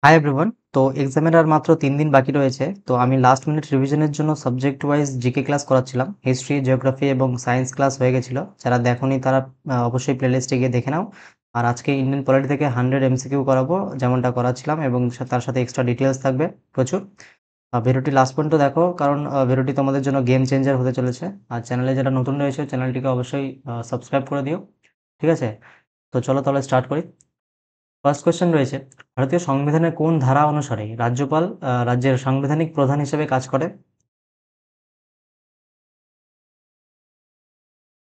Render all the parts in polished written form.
Hi everyone. তো এক্সামের আর মাত্র 3 দিন বাকি রয়েছে। তো আমি লাস্ট মিনিট রিভিশনের জন্য সাবজেক্ট ওয়াইজ জিকে ক্লাস করাচ্ছিলাম। হিস্ট্রি, জিওগ্রাফি এবং সায়েন্স ক্লাস হয়ে গেছিল। যারা দেখোনি তারা অবশ্যই প্লেলিস্টে গিয়ে দেখে নাও। আর আজকে ইন্ডিয়ান পলিটি থেকে 100 এমসিকিউ করাবো, যেমনটা করাচ্ছিলাম, এবং তার সাথে এক্সট্রা ডিটেলস থাকবে প্রচুর। ভিডিওটি লাস্ট পর্যন্ত দেখো, কারণ ভিডিওটি তোমাদের জন্য গেম চেঞ্জার হতে চলেছে। আর চ্যানেলে যারা নতুন রয়েছে চ্যানেলটিকে অবশ্যই সাবস্ক্রাইব করে দিও। ঠিক আছে? তো চলো তাহলে স্টার্ট করি। ফার্স্ট কোয়েশ্চেন রয়েছে, ভারতীয় সংবিধানের কোন ধারা অনুসারে রাজ্যপাল রাজ্যের সাংবিধানিক প্রধান হিসেবে কাজ করে?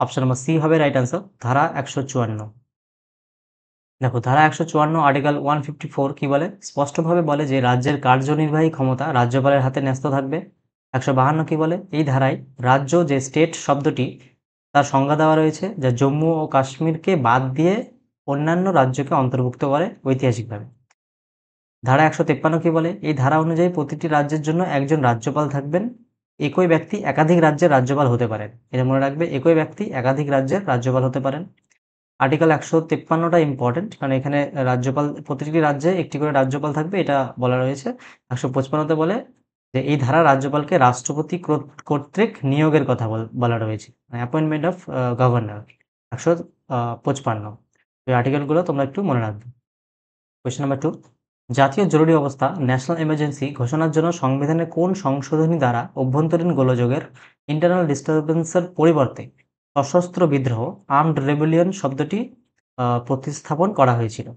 অপশন নম্বর সি হবে রাইট অ্যান্সার, ধারা 154। দেখো, ধারা 154 আর্টিকেল 154 কি বলে? স্পষ্টভাবে বলে যে রাজ্যের কার্যনির্বাহী ক্ষমতা রাজ্যপালের হাতে ন্যস্ত থাকবে। 152 কি বলে? এই ধারায় রাজ্য, যে স্টেট শব্দটি, তার সংজ্ঞা দেওয়া রয়েছে, যা জম্মু ও কাশ্মীরকে বাদ দিয়ে অন্যান্য রাজ্যকে অন্তর্ভুক্ত করে ঐতিহাসিকভাবে। ধারা 153 কি বলে? এই ধারা অনুযায়ী প্রতিটি রাজ্যের জন্য একজন রাজ্যপাল থাকবেন। একই ব্যক্তি একাধিক রাজ্যের রাজ্যপাল হতে পারেন। এটা মনে রাখবে, একই ব্যক্তি একাধিক রাজ্যের রাজ্যপাল হতে পারেন। আর্টিকেল 153টা ইম্পর্টেন্ট, কারণ এখানে রাজ্যপাল, প্রতিটি রাজ্যে একটি করে রাজ্যপাল থাকবে, এটা বলা রয়েছে। 155তে বলে যে এই ধারা রাজ্যপালকে রাষ্ট্রপতি কর্তৃক নিয়োগের কথা বলা রয়েছে, অ্যাপয়েন্টমেন্ট অফ গভর্নর। 155, এই আর্টিকেলগুলো তোমরা একটু মনে রাখবে। কোয়েশ্চেন নাম্বার 2, জাতীয় জরুরি অবস্থা ন্যাশনাল এমার্জেন্সি ঘোষণার জন্য সংবিধানের কোন সংশোধনী দ্বারা অভ্যন্তরীণ গোলযোগের ইন্টারনাল ডিস্টারবেন্সের পরিবর্তে সশস্ত্র বিদ্রোহ আর্মড রেবেলিয়ন শব্দটি প্রতিস্থাপন করা হয়েছিল?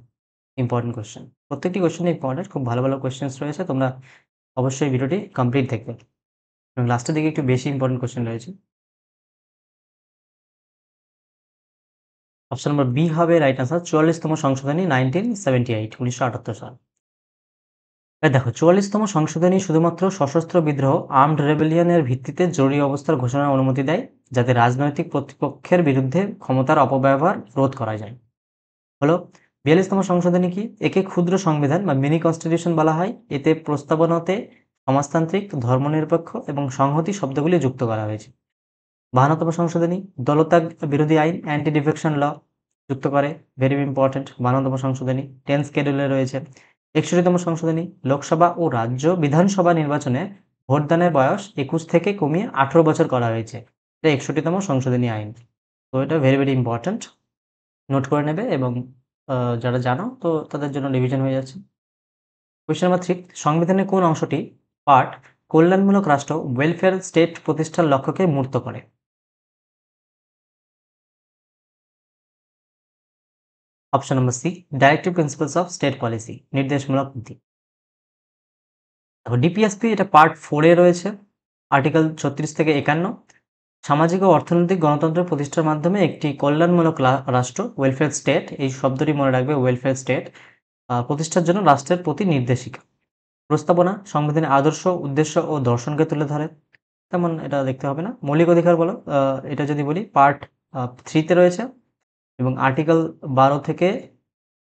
ইম্পর্টেন্ট কোয়েশ্চেন, প্রত্যেকটি কোয়েশ্চেন ইম্পর্টেন্ট, খুব ভালো ভালো কোয়েশ্চেন্স রয়েছে, তোমরা অবশ্যই ভিডিওটি কমপ্লিট দেখবে, এবং লাস্টের দিকে একটু বেশি ইম্পর্টেন্ট কোয়েশ্চেন রয়েছে। অপশন নম্বর বি হবে রাইট আনসার, 44তম সংশোধনী 1978 সাল। দেখো, 44তম সংশোধনী শুধুমাত্র সশস্ত্র বিদ্রোহ আর্মড রেবেলিয়নের ভিত্তিতে জরুরি অবস্থার ঘোষণার অনুমতি দেয়, যাতে রাজনৈতিক প্রতিপক্ষের বিরুদ্ধে ক্ষমতার অপব্যবহার রোধ করা যায়। হলো 42তম সংশোধনী কি? একে ক্ষুদ্র সংবিধান বা মিনি কনস্টিটিউশন বলা হয়। এতে প্রস্তাবনাতে সমাজতান্ত্রিক, ধর্মনিরপেক্ষ এবং সংহতি শব্দগুলি যুক্ত করা হয়েছে। 52তম সংশোধনী দলত্যাগ বিরোধী আইন, অ্যান্টি ডিফেকশন ল যুক্ত করে, ভেরি ইম্পর্টেন্ট। 52তম সংশোধনী 10 স্কেডিউলে রয়েছে। 61তম সংশোধনী লোকসভা ও রাজ্য বিধানসভা নির্বাচনে ভোটদানের বয়স 21 থেকে কমিয়ে 18 বছর করা হয়েছে। এটা 61তম সংশোধনী আইন। তো এটা ভেরি ভেরি ইম্পর্টেন্ট, নোট করে নেবে, এবং যারা জানো তো তাদের জন্য রিভিশন হয়ে যাচ্ছে। কোয়েশ্চেন নাম্বার 3, সংবিধানের কোন অংশটি পার্ট কল্যাণমূলক রাষ্ট্র ওয়েলফেয়ার স্টেট প্রতিষ্ঠার লক্ষ্যকে মূর্ত করে? Option number C, directive principles of state policy, নির্দেশমূলক নীতি। দেখো, ডিপিএসপি এটা পার্ট 4 এ রয়েছে, আর্টিকেল 36 থেকে 51। সামাজিক ও অর্থনৈতিক গণতন্ত্র প্রতিষ্ঠার মাধ্যমে একটি কল্যাণমূলক রাষ্ট্র, ওয়েলফেয়ার স্টেট, এই শব্দটি মনে রাখবে, ওয়েলফেয়ার স্টেট প্রতিষ্ঠার জন্য রাষ্ট্রের প্রতি নির্দেশিকা। প্রস্তাবনা সংবিধানের আদর্শ, উদ্দেশ্য ও দর্শনকে তুলে ধরে, তেমন এটা দেখতে হবে না। মৌলিক অধিকার বলো, এটা যদি বলি পার্ট 3 তে রয়েছে, এবং আর্টিকেল 12 থেকে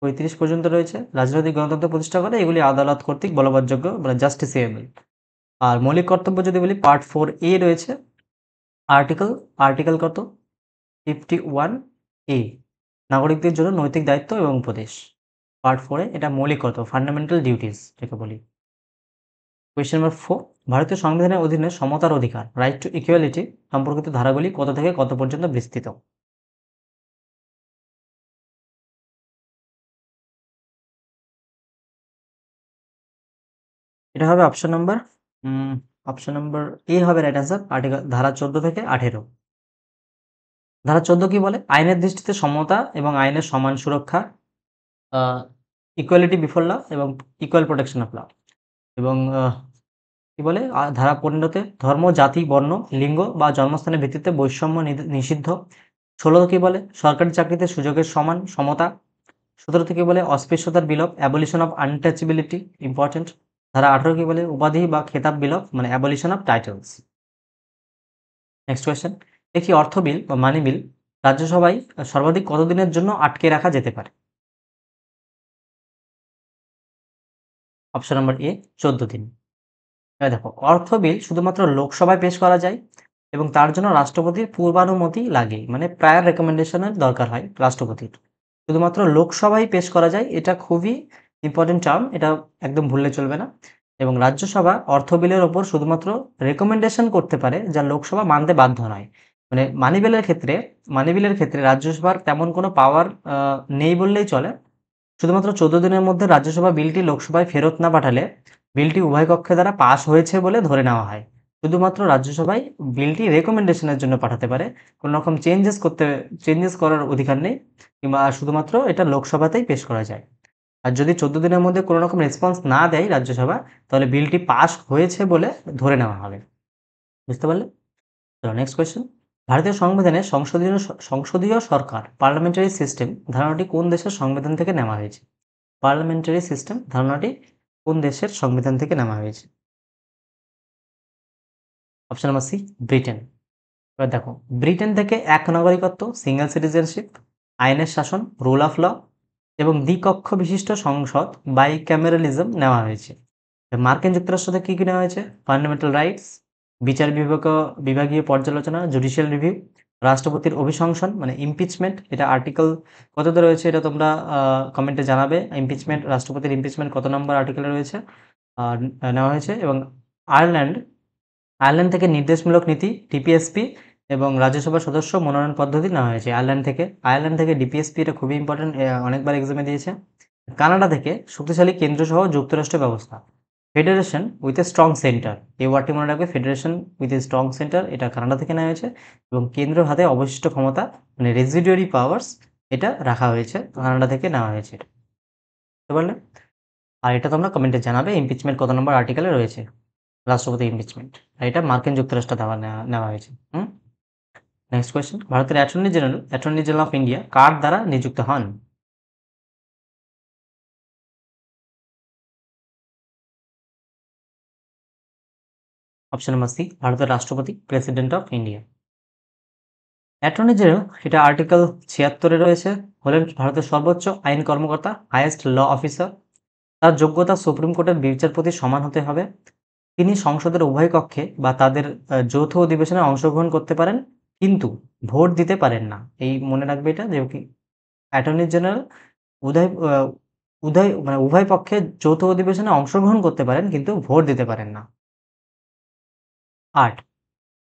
35 পর্যন্ত রয়েছে। রাজনৈতিক গণতন্ত্র প্রতিষ্ঠা করে, এগুলি আদালত কর্তৃক বলবৎযোগ্য, মানে জাস্টিসিয়েবল। আর মৌলিক কর্তব্য যদি বলি পার্ট 4 এ রয়েছে, আর্টিকেল আর্টিকেল কত 51 এ, নাগরিকদের জন্য নৈতিক দায়িত্ব এবং উপদেশ। পার্ট 4 এ এটা মৌলিক কর্তব্য, ফান্ডামেন্টাল ডিউটিস যাকে বলি। কোয়েশ্চেন নাম্বার 4, ভারতীয় সংবিধানের অধীনে সমতার অধিকার, রাইট টু ইকুয়ালিটি সম্পর্কিত ধারাগুলি কত থেকে কত পর্যন্ত বিস্তৃত? এটা হবে অপশন নাম্বার এ হবে রাইট অ্যান্সার, ধারা 14 থেকে 18। ধারা 14 কি বলে? আইনের দৃষ্টিতে সমতা এবং আইনের সমান সুরক্ষা, ইকুয়ালিটি বিফোর ল এবং ইকুয়াল প্রোটেকশন অফ ল। এবং কি বলে ধারা 15 তে ধর্ম, জাতি, বর্ণ, লিঙ্গ বা জন্মস্থানের ভিত্তিতে বৈষম্য নিষিদ্ধ। 16 কি বলে? সরকারি চাকরিতে সুযোগের সমান সমতা। 17 কি বলে? অস্পৃশ্যতার বিলোপ, অ্যাবলিশন অফ আনটাচেবিলিটি, ইম্পর্টেন্ট। ধারা 18 কি বলে? উপাধি বা খেতাব বিলোপ, মানে abolition of titles. Next question, একটি অর্থ বিল বা মানি বিল রাজ্যসভায় সর্বাধিক কতদিনের জন্য আটকে রাখা যেতে পারে? অপশন নাম্বার এ 14 দিন। এবার দেখো, অর্থ বিল শুধুমাত্র লোকসভায় পেশ করা যায়, এবং তার জন্য রাষ্ট্রপতির পূর্বানুমতি লাগে, মানে প্রায়র রেকমেন্ডেশনের দরকার হয় রাষ্ট্রপতির। শুধুমাত্র লোকসভায় পেশ করা যায়, এটা খুবই ইম্পর্টেন্ট টার্ম, এটা একদম ভুললে চলবে না। এবং রাজ্যসভা অর্থ বিলের ওপর শুধুমাত্র রেকমেন্ডেশন করতে পারে, যা লোকসভা মানতে বাধ্য নয়। মানে মানি বিলের ক্ষেত্রে রাজ্যসভার তেমন কোনো পাওয়ার নেই বললেই চলে। শুধুমাত্র 14 দিনের মধ্যে রাজ্যসভা বিলটি লোকসভায় ফেরত না পাঠালে বিলটি উভয় কক্ষে দ্বারা পাস হয়েছে বলে ধরে নেওয়া হয়। শুধুমাত্র রাজ্যসভায় বিলটি রেকমেন্ডেশনের জন্য পাঠাতে পারে, কোনো রকম চেঞ্জেস করার অধিকার নেই, কিংবা শুধুমাত্র এটা লোকসভাতেই পেশ করা যায়। আর যদি 14 দিনের মধ্যে কোনো রকম রেসপন্স না দেয় রাজ্যসভা, তাহলে বিলটি পাস হয়েছে বলে ধরে নেওয়া হবে। বুঝতে পারলে? চলো নেক্সট কোয়েশ্চেন। ভারতীয় সংবিধানে সংসদীয় সরকার পার্লামেন্টারি সিস্টেম ধারণাটি কোন দেশের সংবিধান থেকে নেওয়া হয়েছে? পার্লামেন্টারি সিস্টেম ধারণাটি কোন দেশের সংবিধান থেকে নেওয়া হয়েছে? Option number C, Britain. এবার দেখো, ব্রিটেন থেকে এক নাগরিকত্ব, সিঙ্গেল সিটিজেনশিপ, আইনের শাসন, রুল অফ ল এবং দ্বিকক্ষ বিশিষ্ট সংসদ, বাইক্যামেরালিজম নেওয়া হয়েছে। মার্কিন যুক্তরাষ্ট্র থেকে কী নেওয়া হয়েছে? ফান্ডামেন্টাল রাইটস, বিভাগীয় পর্যালোচনা, জুডিশিয়াল রিভিউ, রাষ্ট্রপতির অভিশংসন মানে ইমপিচমেন্ট, এটা আর্টিকেল কততে রয়েছে এটা তোমরা কমেন্টে জানাবে। রাষ্ট্রপতির ইমপিচমেন্ট কত নম্বর আর্টিকেলে রয়েছে নেওয়া হয়েছে। এবং আয়ারল্যান্ড আয়ারল্যান্ড থেকে নির্দেশমূলক নীতি, ডিপিএসপি এবং রাজ্যসভার সদস্য মনোনয়ন পদ্ধতি নেওয়া হয়েছে আয়ারল্যান্ড থেকে ডিপিএসপি, এটা খুবই ইম্পর্টেন্ট, অনেকবার এক্সামে দিয়েছে। কানাডা থেকে শক্তিশালী কেন্দ্র সহ যুক্তরাষ্ট্র ব্যবস্থা। Federation with a strong centre, এই ওয়ার্ডটি মনে রাখবে, federation with a strong centre, এটা কানাডা থেকে নেওয়া হয়েছে। এবং কেন্দ্রের হাতে অবশিষ্ট ক্ষমতা মানে রেসিডিউয়ারি পাওয়ার্স, এটা রাখা হয়েছে, কানাডা থেকে নেওয়া হয়েছে এটা। বুঝতে পারলে? আর এটা তোমরা কমেন্টে জানাবে ইমপিচমেন্ট কত নম্বর আর্টিকেলে রয়েছে, রাষ্ট্রপতি ইমপিচমেন্ট। আর এটা মার্কিন যুক্তরাষ্ট্র নেওয়া হয়েছে। Next question. ভারতের অ্যাটর্নি জেনারেল অফ ইন্ডিয়া কার দ্বারা নিযুক্ত হন? অপশন নাম্বার সি, ভারতের রাষ্ট্রপতি, president of India. Attorney general, এটা আর্টিকেল 76-এ রয়েছে, হলেন ভারতের সর্বোচ্চ আইন কর্মকর্তা, হাইয়েস্ট ল অফিসার। তার যোগ্যতা সুপ্রিম কোর্টের বিচারপতির সমান হতে হবে। তিনি সংসদের উভয় কক্ষে বা তাদের যৌথ অধিবেশনে অংশগ্রহণ করতে পারেন, কিন্তু ভোট দিতে পারেন না। এই মনে রাখবে এটা, যে কি অ্যাটর্নি জেনারেল উদয় উভয় পক্ষে যৌথ অধিবেশনে অংশগ্রহণ করতে পারেন, কিন্তু ভোট দিতে পারেন না। 8,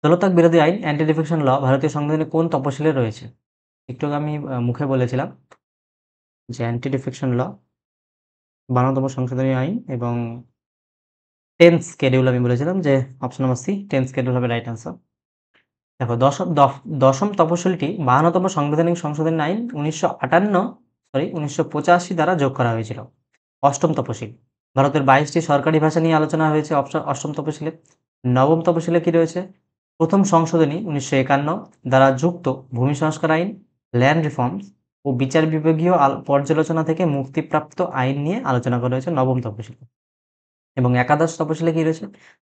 দলত্যাগ বিরোধী আইন, অ্যান্টি ডিফেকশন ল ভারতীয় সংবিধানে কোন তপশিলে রয়েছে? একটু আগে আমি মুখে বলেছিলাম যে অ্যান্টি ডিফেকশন ল 12তম সংশোধনী আইন এবং 10th শিডিউল, আমি বলেছিলাম যে option number C, 10th schedule হবে রাইট আনসার। দেখো, দশম তপশিলটি 52তম সাংবিধানিক সংশোধনী আইন 1985 দ্বারা যোগ করা হয়েছিল। অষ্টম তপশিল, ভারতের 22টি সরকারি ভাষা নিয়ে আলোচনা হয়েছে অষ্টম তপশিলে। নবম তপশিলে কি রয়েছে? প্রথম সংশোধনী 1951 দ্বারা যুক্ত ভূমি সংস্কার আইন, ল্যান্ড রিফর্মস ও বিচার বিভাগীয় পর্যালোচনা থেকে মুক্তিপ্রাপ্ত আইন নিয়ে আলোচনা করা হয়েছে নবম তপশিলে। এবং একাদশ তপশিলে কি রয়েছে?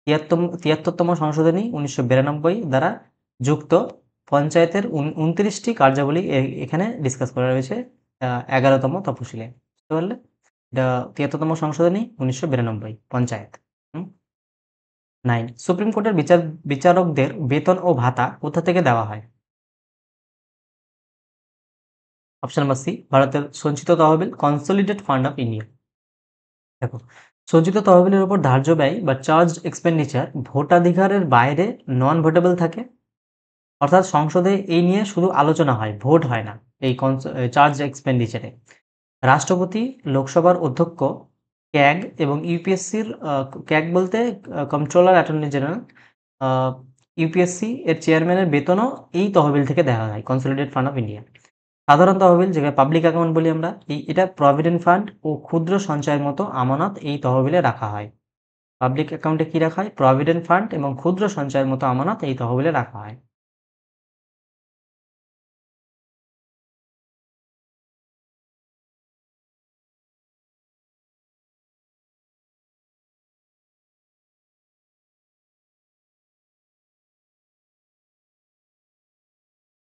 73তম সংশোধনী 1992 দ্বারা যুক্ত পঞ্চায়েতের 29টি কার্যাবলী এখানে ডিসকাস করা রয়েছে 11তম তপশিলে। বুঝতে পারলে? এটা 73তম সংশোধনী 1992 পঞ্চায়েত। 9, সুপ্রিম কোর্টের বিচারকদের বেতন ও ভাতা কোথা থেকে দেওয়া হয়? অপশন নাম্বার সি, ভারতের সঞ্চিত তহবিল, কনসলিডেট ফান্ড অফ ইন্ডিয়া। দেখো, সঞ্চিত তহবিলের উপর ধার্য ব্যয় বা চার্জড এক্সপেন্ডিচার ভোটাধিকারের বাইরে নন ভোটেবল থাকে, অর্থাৎ সংসদে এই নিয়ে শুধু আলোচনা হয়, ভোট হয় না এই চার্জ এক্সপেন্ডিচারে। রাষ্ট্রপতি, লোকসভার অধ্যক্ষ, ক্যাগ এবং ইউপিএসসির, ক্যাগ বলতে কন্ট্রোলার অ্যাটর্নি জেনারেল, ইউপিএসসি এর চেয়ারম্যানের বেতনও এই তহবিল থেকে দেওয়া হয়, কনসলিডেট ফান্ড অফ ইন্ডিয়া। সাধারণ তহবিল, যেখানে পাবলিক অ্যাকাউন্ট বলি আমরা, এটা প্রভিডেন্ট ফান্ড ও ক্ষুদ্র সঞ্চয়ের মতো আমানত এই তহবিলে রাখা হয়। পাবলিক অ্যাকাউন্টে কি রাখা হয়? প্রভিডেন্ট ফান্ড এবং ক্ষুদ্র সঞ্চয়ের মতো আমানত এই তহবিলে রাখা হয়।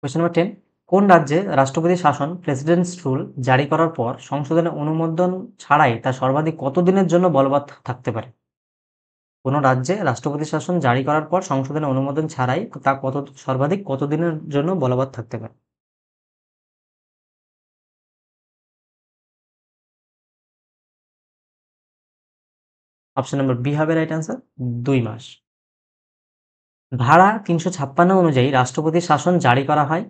কোয়েশ্চেন নাম্বার 10, কোন রাজ্যে রাষ্ট্রপতি শাসন প্রেসিডেন্টস রুল জারি করার পর সংশোধনের অনুমোদন ছাড়াই তা সর্বাধিক কত দিনের জন্য বলবৎ থাকতে পারে? কোনো রাজ্যে রাষ্ট্রপতি শাসন জারি করার পর সংশোধনের অনুমোদন ছাড়াই তা সর্বাধিক কত দিনের জন্য বলবৎ থাকতে পারে? অপশন নম্বর বি হবে রাইট অ্যান্সার, 2 মাস। ধারা 356 অনুযায়ী রাষ্ট্রপতির শাসন জারি করা হয়।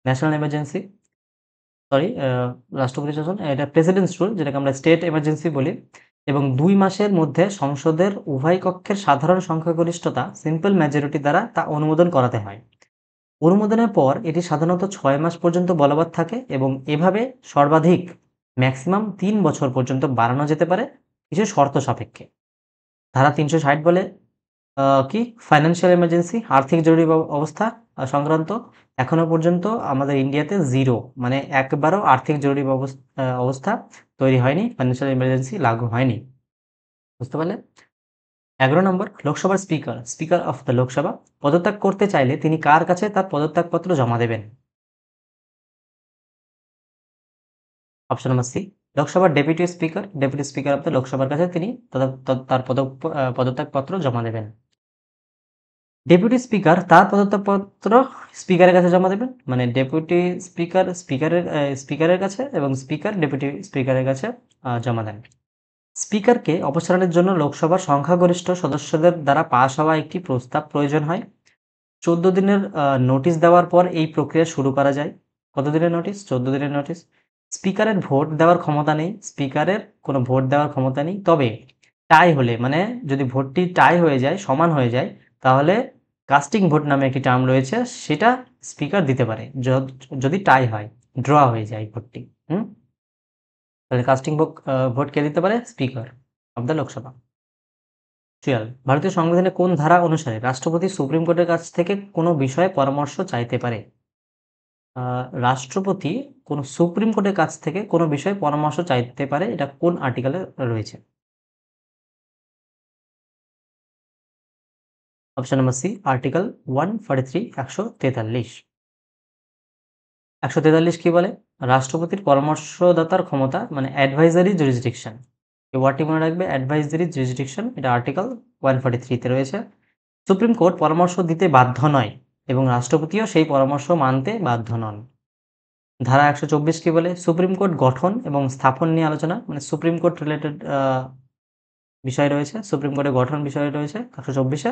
ন্যাশনাল এমার্জেন্সি, সরি, রাষ্ট্রপতির শাসন, এটা প্রেসিডেন্টস রুল, যেটাকে আমরা স্টেট এমার্জেন্সি বলি, এবং 2 মাসের মধ্যে সংসদের উভয় কক্ষের সাধারণ সংখ্যাগরিষ্ঠতা সিম্পল মেজরিটি দ্বারা তা অনুমোদন করাতে হয়। অনুমোদনের পর এটি সাধারণত 6 মাস পর্যন্ত বলবৎ থাকে এবং এভাবে সর্বাধিক ম্যাক্সিমাম 3 বছর পর্যন্ত বাড়ানো যেতে পারে কিছু শর্ত সাপেক্ষে। ধারা 360 বলে কি ফাইন্যান্সিয়াল এমার্জেন্সি, আর্থিক জরুরি অবস্থা সংক্রান্ত এখনো পর্যন্ত আমাদের ইন্ডিয়াতে 0, মানে একবারও আর্থিক জরুরি অবস্থা তৈরি হয়নি, ফাইন্যান্সিয়াল এমার্জেন্সি লাগু হয়নি। বুঝতে পারলে? 11 নম্বর, লোকসভার speaker, speaker of the Lok Sabha পদত্যাগ করতে চাইলে তিনি কার কাছে তার পদত্যাগপত্র জমা দেবেন? অপশন নম্বর সি, লোকসভার deputy speaker, deputy speaker of the লোকসভার কাছে তিনি তার পদত্যাগপত্র জমা দেবেন। ডেপুটি স্পিকার তার পদত্যাগপত্র স্পিকারের কাছে জমা দেবেন, মানে ডেপুটি স্পিকার স্পিকারের কাছে এবং স্পিকার ডেপুটি স্পিকারের কাছে জমা দেন। স্পিকারকে অপসারণের জন্য লোকসভার সংখ্যাগরিষ্ঠ সদস্যদের দ্বারা পাস হওয়া একটি প্রস্তাব প্রয়োজন হয়। 14 দিনের নোটিশ দেওয়ার পর এই প্রক্রিয়া শুরু করা যায়। কত দিনের নোটিশ? 14 দিনের নোটিশ। স্পিকারের ভোট দেওয়ার ক্ষমতা নেই, স্পিকারের কোনো ভোট দেওয়ার ক্ষমতা নেই। তবে টাই হলে, মানে যদি ভোটটি টাই হয়ে যায়, সমান হয়ে যায়, তাহলে কাস্টিং ভোট নামে একটি টার্ম রয়েছে, সেটা স্পিকার দিতে পারে যদি টাই হয়, ড্র হয়ে যায় ভোটটি। তাহলে কাস্টিং ভোট কে দিতে পারে? Speaker of the Lok Sabha. 12, ভারতীয় সংবিধানে কোন ধারা অনুসারে রাষ্ট্রপতি সুপ্রিম কোর্টের কাছ থেকে কোনো বিষয়ে পরামর্শ চাইতে পারে? রাষ্ট্রপতি কোন সুপ্রিম কোর্টের কাছ থেকে কোনো বিষয়ে পরামর্শ চাইতে পারে, এটা কোন আর্টিকেলে রয়েছে? Option number C, article 143, 143। 143 কি বলে? রাষ্ট্রপতির পরামর্শদাতার ক্ষমতা, মানে অ্যাডভাইজারি জুরিসডিকশন। এই ওয়ার্ডটি মনে রাখবে, অ্যাডভাইজারি জুরিসডিকশন, এটা আর্টিকেল 143-তে রয়েছে। সুপ্রিম কোর্ট পরামর্শ দিতে বাধ্য নয় এবং রাষ্ট্রপতিও সেই পরামর্শ মানতে বাধ্য নন। ধারা 124 কি বলে? সুপ্রিম কোর্ট গঠন এবং স্থাপন নিয়ে আলোচনা, মানে সুপ্রিম কোর্ট রিলেটেড বিষয় রয়েছে, সুপ্রিম কোর্টের গঠন বিষয় রয়েছে 124-এ।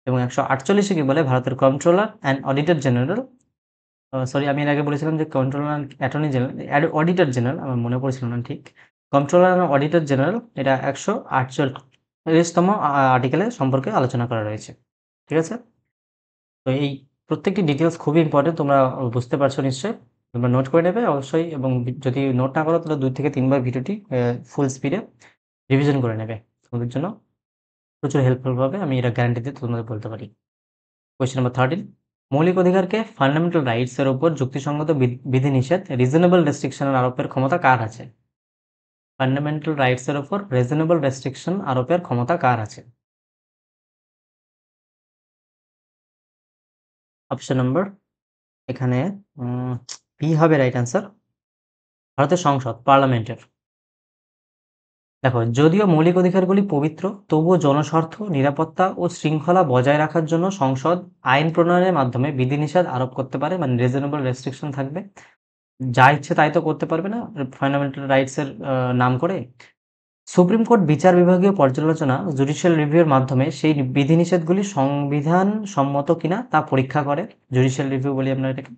এবং 148-এ কি বলে? ভারতের controller and auditor general, sorry, আমি এর আগে বলেছিলাম যে controller and attorney general, auditor general, আমার মনে পড়ছিল না ঠিক। কন্ট্রোলার অ্যান্ড অডিটর জেনারেল, এটা 148তম আর্টিকেলের সম্পর্কে আলোচনা করা রয়েছে। ঠিক আছে? তো এই প্রত্যেকটি ডিটেলস খুবই ইম্পর্টেন্ট, তোমরা বুঝতে পারছো নিশ্চয়ই। তোমরা নোট করে নেবে অবশ্যই, এবং যদি নোট না করো তাহলে 2 থেকে 3 বার ভিডিওটি ফুল স্পিডে রিভিশন করে নেবে। তোমাদের জন্য প্রচুর হেল্পফুল হবে, আমি এটা গ্যারান্টি দিয়ে তোমাদের বলতে পারি। কোয়েশ্চেন নাম্বার 13, মৌলিক অধিকারকে ফান্ডামেন্টাল রাইটস এর উপর যুক্তিসঙ্গত বিধিনিষেধ রিজনেবল রেস্ট্রিকশন আরোপের ক্ষমতা কার আছে? ফান্ডামেন্টাল রাইটস এর উপর রিজনেবল রেস্ট্রিকশন আরোপের ক্ষমতা কার আছে? অপশন নম্বর এখানে বি হবে রাইট অ্যান্সার, ভারতের সংসদ, পার্লামেন্টের। দেখো, যদিও মৌলিক অধিকারগুলি পবিত্র, তবুও জনস্বার্থ, নিরাপত্তা ও শৃঙ্খলা বজায় রাখার জন্য সংসদ আইন প্রণয়নের মাধ্যমে বিধিনিষেধ আরোপ করতে পারে, মানে রিজনেবল রেস্ট্রিকশন থাকবে। যা ইচ্ছে তাই তো করতে পারবে না ফান্ডামেন্টাল রাইটস এর নাম করে। সুপ্রিম কোর্ট বিচার বিভাগীয় পর্যালোচনা, জুডিশিয়াল রিভিউর মাধ্যমে সেই বিধিনিষেধগুলি সংবিধান সম্মত কিনা তা পরীক্ষা করে। জুডিশিয়াল রিভিউ বলি আমরা এটাকে।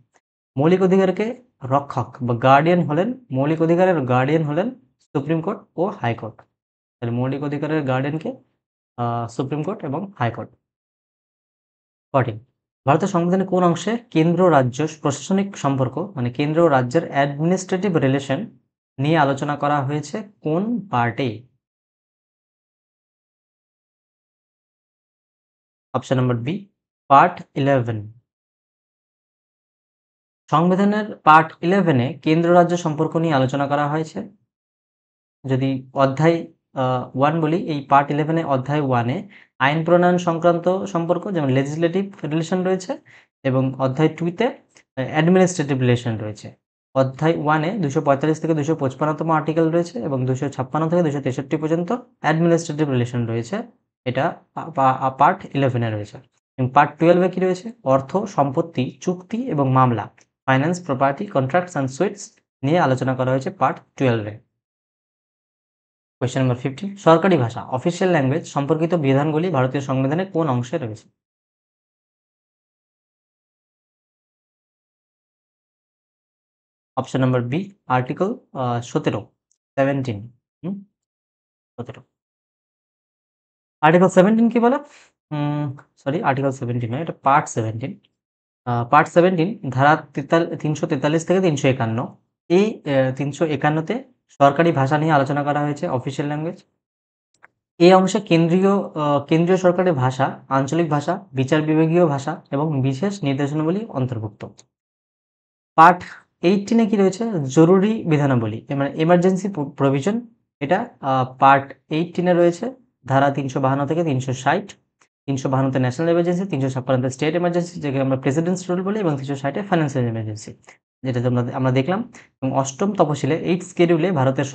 মৌলিক অধিকারকে রক্ষক বা গার্ডিয়ান হলেন, মৌলিক অধিকারের গার্ডিয়ান হলেন সুপ্রিম কোর্ট ও হাইকোর্ট। তাহলে মৌলিক অধিকারের গার্ডিয়ানকে সুপ্রিম কোর্ট এবং হাইকোর্ট। 14, ভারতের সংবিধানের কোন অংশে কেন্দ্র রাজ্য প্রশাসনিক সম্পর্ক, মানে কেন্দ্র ও রাজ্যের অ্যাডমিনিস্ট্রেটিভ রিলেশন নিয়ে আলোচনা করা হয়েছে কোন পার্টে? Option number B, part 11। সংবিধানের পার্ট 11-এ কেন্দ্র রাজ্য সম্পর্ক নিয়ে আলোচনা করা হয়েছে। যদি অধ্যায় 1 বলি, এই পার্ট 11-এ অধ্যায় 1-এ আইন প্রণয়ন সংক্রান্ত সম্পর্ক, যেমন লেজিসলেটিভ রিলেশন রয়েছে, এবং অধ্যায় 2-তে অ্যাডমিনিস্ট্রেটিভ রিলেশন রয়েছে। অধ্যায় 1-এ 245 থেকে 255তম আর্টিকেল রয়েছে এবং 256 থেকে 263 পর্যন্ত অ্যাডমিনিস্ট্রেটিভ রিলেশন রয়েছে। এটা পার্ট 11-এ রয়েছে। এবং পার্ট 12-এ কি রয়েছে? অর্থ, সম্পত্তি, চুক্তি এবং মামলা, finance, property, contracts and sweets নিয়ে আলোচনা করা হয়েছে পার্ট 12-এ। কোয়েশ্চেন নাম্বার 15, সরকারি ভাষা অফিসিয়াল ল্যাঙ্গুয়েজ সম্পর্কিত বিধানগুলি ভারতীয় সংবিধানের কোন অংশে রয়েছে? Option number B, article 17, 17, 17। Article 17 কি বলে? সরি, আর্টিকেল 17 নয়, এটা পার্ট 17। পার্ট 17 ধারা 343 থেকে 351। এই 351 তে সরকারি ভাষা নিয়ে আলোচনা করা হয়েছে, অফিসিয়াল ল্যাঙ্গুয়েজ। এই অংশে কেন্দ্রীয় সরকারের ভাষা, আঞ্চলিক ভাষা, বিচার বিভাগীয় ভাষা এবং বিশেষ নির্দেশনাবলী অন্তর্ভুক্ত। পার্ট 18 এ কি রয়েছে? জরুরি বিধানাবলী, মানে এমার্জেন্সি প্রভিশন। এটা পার্ট 18 এ রয়েছে, ধারা 352 থেকে 360। 352 তে ন্যাশনাল এমার্জেন্সি, 356 তে স্টেট এমার্জেন্সি, যেটাকে আমরা প্রেসিডেন্টস রুল বলি, এবং 360 এ ফাইন্যান্সিয়াল এমার্জেন্সি, যেটা আমরা দেখলাম। এবং 8ম তফসিলে 8 শিডিউলে ভারতের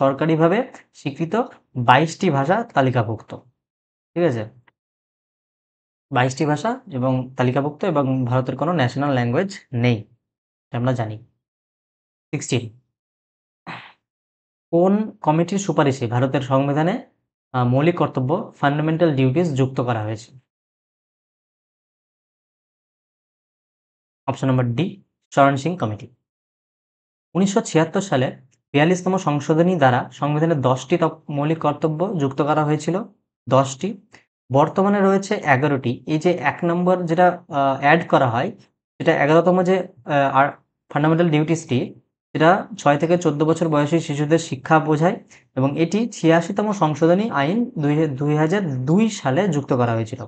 সরকারিভাবে স্বীকৃত 22টি ভাষা তালিকাভুক্ত। ঠিক আছে? 22টি ভাষা এবং তালিকাভুক্ত, এবং ভারতের কোনো ন্যাশনাল ল্যাঙ্গুয়েজ নেই, এটা আমরা জানি। 16, কোন কমিটির সুপারিশে ভারতের সংবিধানে মৌলিক কর্তব্য ফান্ডামেন্টাল ডিউটিস যুক্ত করা হয়েছে? অপশন নাম্বার ডি, চরণ সিং কমিটি। 1976 সালে 42তম সংশোধনী দ্বারা সংবিধানের 10টি মৌলিক কর্তব্য যুক্ত করা হয়েছিল, 10টি। বর্তমানে রয়েছে 11টি। এই যে 1 নম্বর যেটা অ্যাড করা হয়, সেটা 11তম যে ফান্ডামেন্টাল ডিউটিসটি, সেটা 6 থেকে 14 বছর বয়সী শিশুদের শিক্ষা বোঝায়, এবং এটি 86তম সংশোধনী আইন 2002 সালে যুক্ত করা হয়েছিল।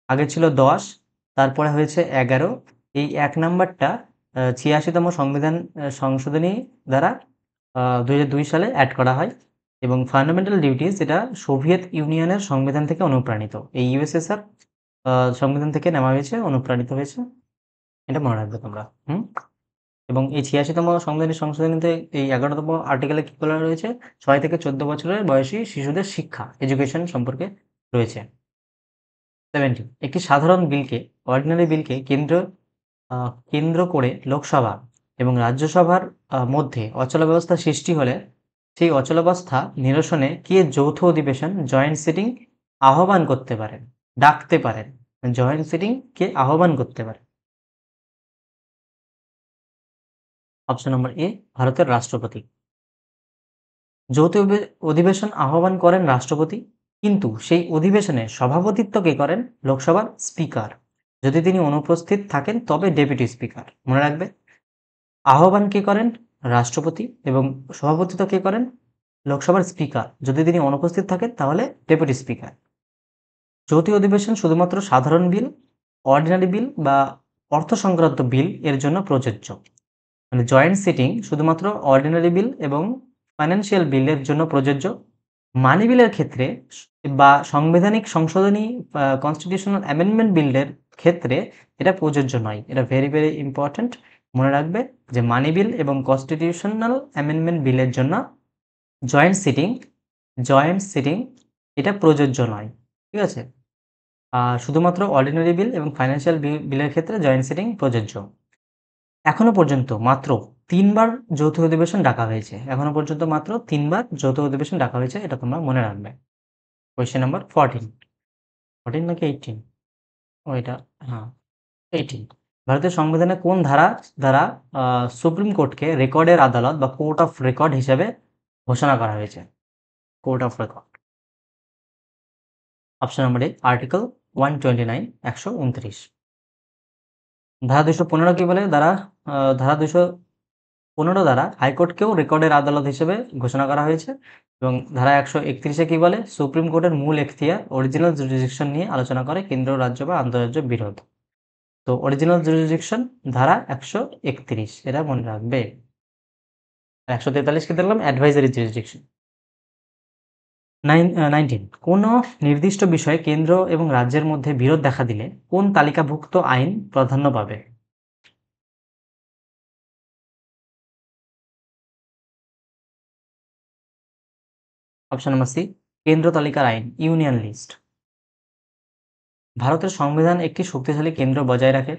আগে ছিল 10, তারপরে হয়েছে 11। এই 1 নাম্বারটা 86তম সংশোধনী দ্বারা 2002 সালে অ্যাড করা হয়, এবং ফান্ডামেন্টাল ডিউটিস এটা সোভিয়েত ইউনিয়নের সংবিধান থেকে অনুপ্রাণিত। এই ইউএসএসআর সংবিধান থেকে নেওয়া হয়েছে, অনুপ্রাণিত হয়েছে, এটা মনে রাখবে তোমরা। এবং এই 86তম সংশোধনীতে এই 11তম আর্টিকেলে কি বলা রয়েছে? 6 থেকে 14 বছরের বয়সী শিশুদের শিক্ষা, এডুকেশন সম্পর্কে রয়েছে। 17, একটি সাধারণ বিলকে, অর্ডিনারি বিলকে কেন্দ্র করে লোকসভা এবং রাজ্যসভার মধ্যে অচলাবস্থা সৃষ্টি হলে সেই অচলাবস্থা নিরসনে কে যৌথ অধিবেশন, জয়েন্ট সিটিং আহ্বান করতে পারেন, ডাকতে পারেন? জয়েন্ট সিটিং কে আহ্বান করতে পারে? অপশন নম্বর এ, ভারতের রাষ্ট্রপতি। যৌথ অধিবেশন আহ্বান করেন রাষ্ট্রপতি, কিন্তু সেই অধিবেশনে সভাপতিত্ব কে করেন? লোকসভার স্পিকার। যদি তিনি অনুপস্থিত থাকেন তবে ডেপুটি স্পিকার। মনে রাখবে, আহ্বান কে করেন? রাষ্ট্রপতি, এবং সভাপতিত্ব কে করেন? লোকসভার স্পিকার। যদি তিনি অনুপস্থিত থাকেন তাহলে ডেপুটি স্পিকার। যৌথ অধিবেশন শুধুমাত্র সাধারণ বিল, অর্ডিনারি বিল বা অর্থ সংক্রান্ত বিল এর জন্য প্রযোজ্য। মানে জয়েন্ট সিটিং শুধুমাত্র অর্ডিনারি বিল এবং ফাইন্যান্সিয়াল বিলের জন্য প্রযোজ্য। মানি বিলের ক্ষেত্রে বা সাংবিধানিক সংশোধনী, কনস্টিটিউশনাল অ্যামেন্ডমেন্ট বিলের ক্ষেত্রে এটা প্রযোজ্য নয়। এটা ভেরি ভেরি ইম্পর্ট্যান্ট, মনে রাখবে যে মানি বিল এবং কনস্টিটিউশনাল অ্যামেন্ডমেন্ট বিলের জন্য জয়েন্ট সিটিং এটা প্রযোজ্য নয়। ঠিক আছে? শুধুমাত্র অর্ডিনারি বিল এবং ফাইন্যান্সিয়াল বিলের ক্ষেত্রে জয়েন্ট সিটিং প্রযোজ্য। এখনো পর্যন্ত মাত্র 3 বার যৌথ অধিবেশন ডাকা হয়েছে। এখনো পর্যন্ত মাত্র 3 বার যৌথ অধিবেশন ডাকা হয়েছে, এটা তোমরা মনে রাখবে। কোয়েশ্চেন নাম্বার 14, 14 নাকি 18? এটা, হ্যাঁ, 18। ভারতের সংবিধানে কোন ধারা দ্বারা সুপ্রিম কোর্টকে রেকর্ডের আদালত বা কোর্ট অফ রেকর্ড হিসেবে ঘোষণা করা হয়েছে? Court of record. Option number A, article 129, 129। ধারা 215 কি বলে? ধারা 215 দ্বারা হাইকোর্টকেও রেকর্ডের আদালত হিসেবে ঘোষণা করা হয়েছে। এবং ধারা 131 কি বলে? সুপ্রিম কোর্টের মূল এখতিয়ার, অরিজিনাল জুরিসডিকশন নিয়ে আলোচনা করে কেন্দ্র, রাজ্য বা আন্তঃরাজ্য বিরোধ। তো অরিজিনাল জুরিসডিকশন ধারা 131, এটা মনে রাখবে। 143 কি দেখলাম? Advisory jurisdiction. 19, কোন নির্দিষ্ট বিষয়ে কেন্দ্র এবং রাজ্যের মধ্যে বিরোধ দেখা দিলে কোন তালিকাভুক্ত আইন প্রাধান্য পাবে? অপশন নাম্বার সি, কেন্দ্র তালিকার আইন, ইউনিয়ন লিস্ট। ভারতের সংবিধান একটি শক্তিশালী কেন্দ্র বজায় রাখে।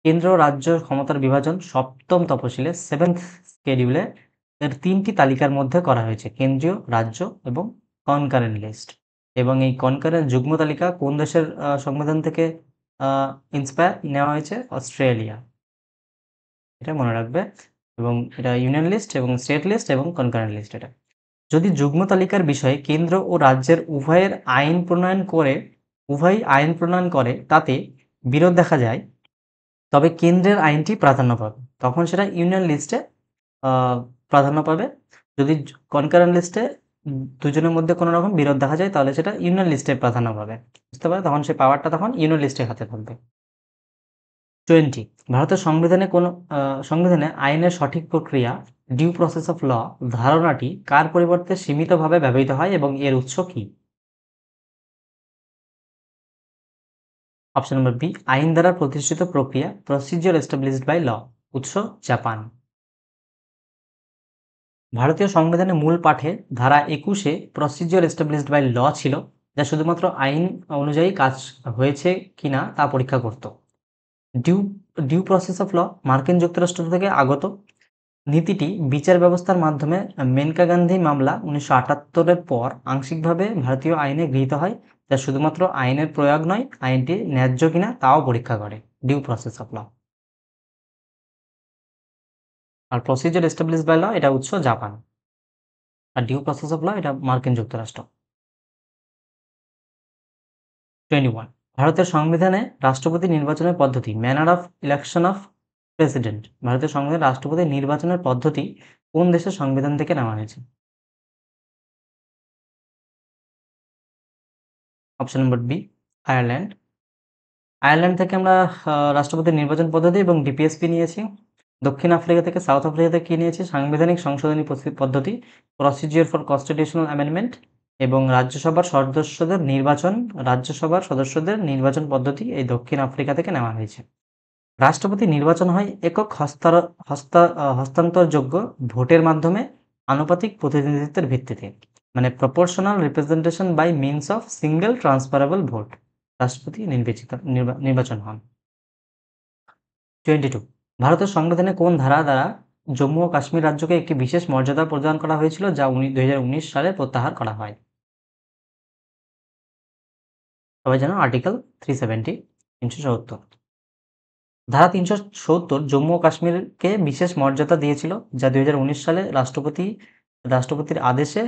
কেন্দ্র রাজ্য ক্ষমতার বিভাজন 7ম তফসিলে 7th শিডিউলে এর ৩টি তালিকার মধ্যে করা হয়েছে: কেন্দ্রীয়, রাজ্য এবং কনকারেন্ট লিস্ট। এবং এই কনকারেন্ট যুগ্ম তালিকা কোন দেশের সংবিধান থেকে ইন্সপায়ার নেওয়া হয়েছে? অস্ট্রেলিয়া। এটা মনে রাখবে। এবং এটা ইউনিয়ন লিস্ট এবং স্টেট লিস্ট এবং কনকারেন্ট লিস্ট এটা। যদি যুগ্ম তালিকার বিষয়ে কেন্দ্র ও রাজ্যের উভয়ই আইন প্রণয়ন করে তাতে বিরোধ দেখা যায়, তবে কেন্দ্রের আইনটি প্রাধান্য পাবে। তখন সেটা ইউনিয়ন লিস্টে প্রাধান্য পাবে। যদি কনকারেন্ট লিস্টে দুজনের মধ্যে কোনো রকম বিরোধ দেখা যায় তাহলে সেটা ইউনিয়ন লিস্টে প্রাধান্য পাবে। বুঝতে পারলে? তখন সেই পাওয়ারটা তখন ইউনিয়ন লিস্টের হাতে থাকবে। 20 ভারতের সংবিধানে আইনের সঠিক প্রক্রিয়া ডিউ প্রসেস অফ ল ধারণাটি কার পরিবর্তে সীমিতভাবে ব্যবহৃত হয় এবং এর উৎস কি? অপশন নম্বর বি, আইন দ্বারা প্রতিষ্ঠিত প্রক্রিয়া, প্রসিডিওর এস্টাবলিশড বাই ল। উৎস জাপান। ভারতীয় সংবিধানের মূল পাঠে ধারা 21-এ প্রসিডিওর এস্টাবলিশড বাই ল ছিল, যা শুধুমাত্র আইন অনুযায়ী কাজ হয়েছে কিনা তা পরীক্ষা করত। Due due process of law মার্কিন যুক্তরাষ্ট্র থেকে আগত। নীতিটি বিচার ব্যবস্থার মাধ্যমে মেনকা গান্ধী মামলা 1978-এর পর আংশিকভাবে ভারতীয় আইনে গৃহীত হয়, যা শুধুমাত্র আইনের প্রয়োগ নয়, আইনটি ন্যায্য কিনা তাও পরীক্ষা করে। Due process of law. আর প্রসিডিওর এস্টাবলিশড বাই ল এটা উৎস জাপান। আর ডিউ প্রসেস অফ ল এটা মার্কিন যুক্তরাষ্ট্র। 21 ভারতের সংবিধানে রাষ্ট্রপতি নির্বাচনের পদ্ধতি, manner of election of president. ভারতের সংবিধানে রাষ্ট্রপতি নির্বাচনের পদ্ধতি কোন দেশের সংবিধান থেকে নেওয়া হয়েছে? Option number B, Ireland. Ireland থেকে আমরা রাষ্ট্রপতির নির্বাচন পদ্ধতি এবং ডিপিএসপি নিয়েছি। দক্ষিণ আফ্রিকা থেকে সাউথ আফ্রিকা থেকে কি নিয়েছি? সাংবিধানিক সংশোধনী পদ্ধতি, প্রসিজিওর ফর কনস্টিটিউশনাল অ্যামেন্ডমেন্ট। এবং রাজ্যসভার সদস্যদের নির্বাচন পদ্ধতি এই দক্ষিণ আফ্রিকা থেকে নেওয়া হয়েছে। রাষ্ট্রপতি নির্বাচন হয় একক হস্তান্তরযোগ্য ভোটের মাধ্যমে আনুপাতিক প্রতিনিধিত্বের ভিত্তিতে, মানে proportional representation by means of single transferable vote. রাষ্ট্রপতি নির্বাচন হন। 22 ভারতের সংবিধানে কোন ধারা দ্বারা জম্মু ও কাশ্মীর রাজ্যকে একটি বিশেষ মর্যাদা প্রদান করা হয়েছিল, যা 2019 সালে প্রত্যাহার করা হয়? সবাই জানো আর্টিকেল 370, 370। ধারা 370 জম্মু ও কাশ্মীরকে বিশেষ মর্যাদা দিয়েছিল, যা 2019 সালে রাষ্ট্রপতির আদেশে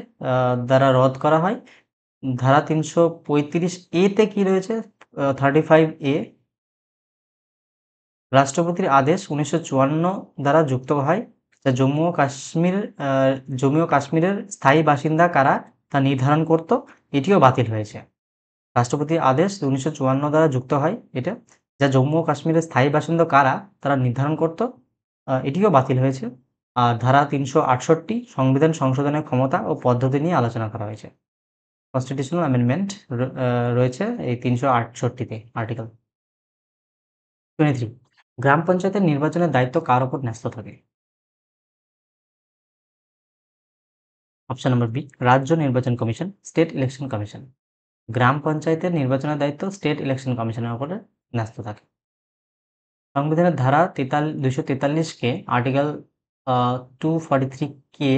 দ্বারা রদ করা হয়। ধারা 335 তে কি রয়েছে? 35A, রাষ্ট্রপতির আদেশ 1954 দ্বারা যুক্ত হয়, যা জম্মু ও কাশ্মীরের স্থায়ী বাসিন্দা কারা তা নির্ধারণ করত। এটিও বাতিল হয়েছে। রাষ্ট্রপতির আদেশ 1954 দ্বারা যুক্ত হয় এটা, যা জম্মু ও কাশ্মীরের স্থায়ী বাসিন্দা কারা তারা নির্ধারণ করত। এটিও বাতিল হয়েছে। আর ধারা 368 সংবিধান সংশোধনের ক্ষমতা ও পদ্ধতি নিয়ে আলোচনা করা হয়েছে। কনস্টিটিউশনাল অ্যামেন্ডমেন্ট রয়েছে এই 368-তে আর্টিকেল। 23 গ্রাম পঞ্চায়েতের নির্বাচনের দায়িত্ব কার উপর ন্যস্ত থাকে? অপশন নম্বর বি, রাজ্য নির্বাচন কমিশন, স্টেট ইলেকশন কমিশন। গ্রাম পঞ্চায়েতের নির্বাচনের দায়িত্ব স্টেট ইলেকশন কমিশনের উপরে ন্যস্ত থাকে। সংবিধানের ধারা 243-কে আর্টিকেল 243-কে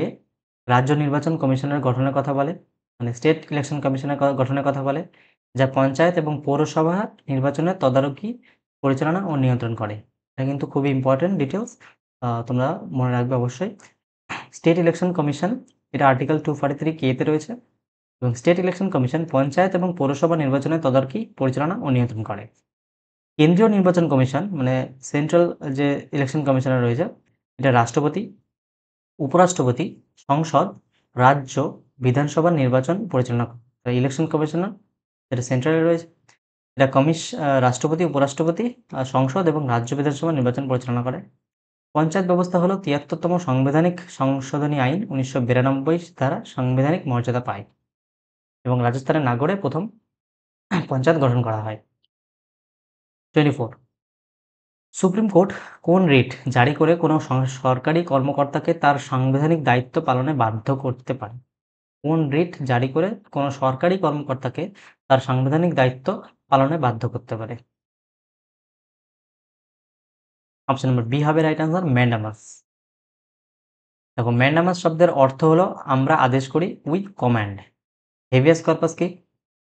রাজ্য নির্বাচন কমিশনের গঠনের কথা বলে, মানে স্টেট ইলেকশন কমিশনের গঠনের কথা বলে, যা পঞ্চায়েত এবং পৌরসভা নির্বাচনের তদারকি, পরিচালনা ও নিয়ন্ত্রণ করে। এটা কিন্তু খুবই ইম্পর্টেন্ট ডিটেলস, তোমরা মনে রাখবে অবশ্যই। স্টেট ইলেকশন কমিশন এটা আর্টিকেল 243-কে রয়েছে, এবং স্টেট ইলেকশন কমিশন পঞ্চায়েত এবং পৌরসভা নির্বাচনের তদারকি, পরিচালনা ও নিয়ন্ত্রণ করে। কেন্দ্রীয় নির্বাচন কমিশন মানে সেন্ট্রাল যে ইলেকশন কমিশনার রয়েছে, এটা রাষ্ট্রপতি, উপরাষ্ট্রপতি, সংসদ, রাজ্য, বিধানসভার নির্বাচন পরিচালনা করে। ইলেকশন কমিশনার যেটা সেন্ট্রালে রয়েছে, এটা রাষ্ট্রপতি, উপরাষ্ট্রপতি, সংসদ এবং রাজ্য বিধানসভা নির্বাচন পরিচালনা করে। পঞ্চায়েত ব্যবস্থা হলো 73তম সাংবিধানিক সংশোধনী আইন 1992 দ্বারা সাংবিধানিক মর্যাদা পায়, এবং রাজস্থানের নাগড়ে প্রথম পঞ্চায়েত গঠন করা হয়। 24 সুপ্রিম কোর্ট কোন রিট জারি করে কোনো সরকারি কর্মকর্তাকে তার সাংবিধানিক দায়িত্ব পালনে বাধ্য করতে পারে? কোন রিট জারি করে কোনো সরকারি কর্মকর্তাকে তার সাংবিধানিক দায়িত্ব পালনে বাধ্য করতে পারে? অপশন নম্বর বি হবে রাইট আনসার, ম্যান্ডামাস। দেখো ম্যান্ডামাস শব্দের অর্থ হলো আমরা আদেশ করি, উই কমান্ড। হেভিয়াস কর্পাস কি?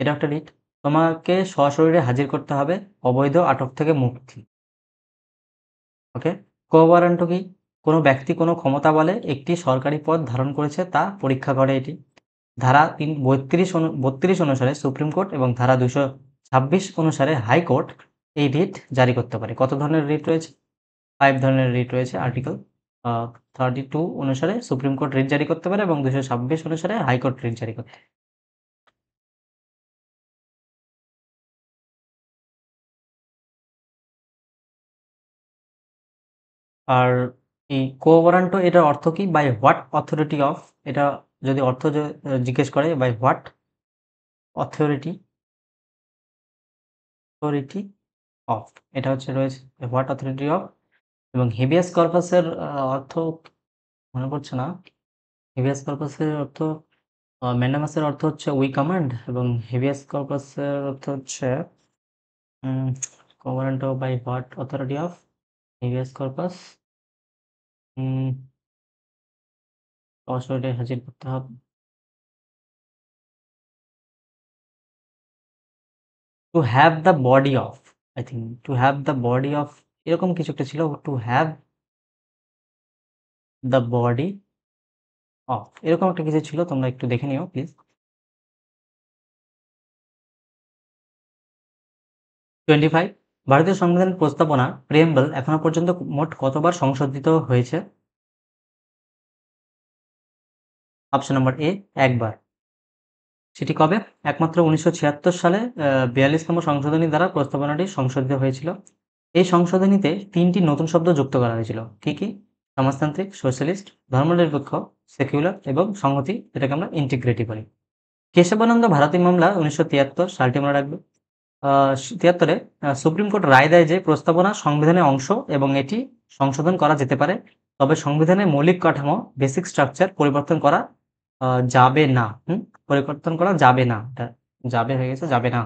এটা একটা রিট। তোমাকে সশরীরে হাজির করতে হবে, অবৈধ আটক থেকে মুক্তি। ওকে। কো ওয়ারান্টো কি? কোনো ব্যক্তি কোনো ক্ষমতা বলে একটি সরকারি পদ ধারণ করেছে তা পরীক্ষা করে এটি। ধারা 32 অনুসারে সুপ্রিম কোর্ট এবং ধারা 226 অনুসারে হাইকোর্ট এই রিট জারি করতে পারে। কত ধরনের রিট রয়েছে? 5 ধরনের রিট রয়েছে। আর্টিকেল 32 অনুসারে সুপ্রিম কোর্ট রিট জারি করতে পারে এবং 226 অনুসারে হাইকোর্ট রিট জারি করতে পারে। আর এই কো ওয়ারান্টো এটার অর্থ কি? By what authority of? এটা যদি অর্থ জিজ্ঞেস করে, by what authority authority of, এটা হচ্ছে রয়েছে হোয়াট অথরিটি অফ। এবং হেভিয়াস কর্পাসের অর্থ মনে পড়ছে না। হেভিয়াস কর্পাসের অর্থ ম্যান্ডামাসের অর্থ হচ্ছে উই কমান্ড এবং হেভিয়াস কর্পাসের অর্থ হচ্ছে quo warranto by what authority of habeas corpus. সরাসরি হাজির করতে হবে। To have the body of, I think to have the body of, এরকম কিছু একটা ছিল। To have the body of, এরকম একটা কিছু ছিল, তোমরা একটু দেখে নিও প্লিজ। 25 ভারতীয় সংবিধানের প্রস্তাবনা প্রিয়েম্বল এখনো পর্যন্ত মোট কতবার সংশোধিত হয়েছে? অপশন নম্বর এ, একবার। সেটি কবে? একমাত্র 1976 সালে 42তম সংশোধনী দ্বারা প্রস্তাবনাটি সংশোধিত হয়েছিল। এই সংশোধনীতে 3টি নতুন শব্দ যুক্ত করা হয়েছিল। কি কি? সমাজতান্ত্রিক, সোশ্যালিস্ট, ধর্মনিরপেক্ষ, সেকুলার এবং সংহতি, যেটাকে আমরা ইন্টিগ্রিটি বলি। কেশবানন্দ ভারতী মামলা 1973 সালটি মনে রাখবে। 73-এ সুপ্রিম কোর্ট রায় দেয় যে প্রস্তাবনা সংবিধানের অংশ এবং এটি সংশোধন করা যেতে পারে, তবে সংবিধানের মৌলিক কাঠামো বেসিক স্ট্রাকচার পরিবর্তন করা যাবে না। পরিবর্তন করা যাবে না, এটা যাবে হয়ে গেছে, যাবে না।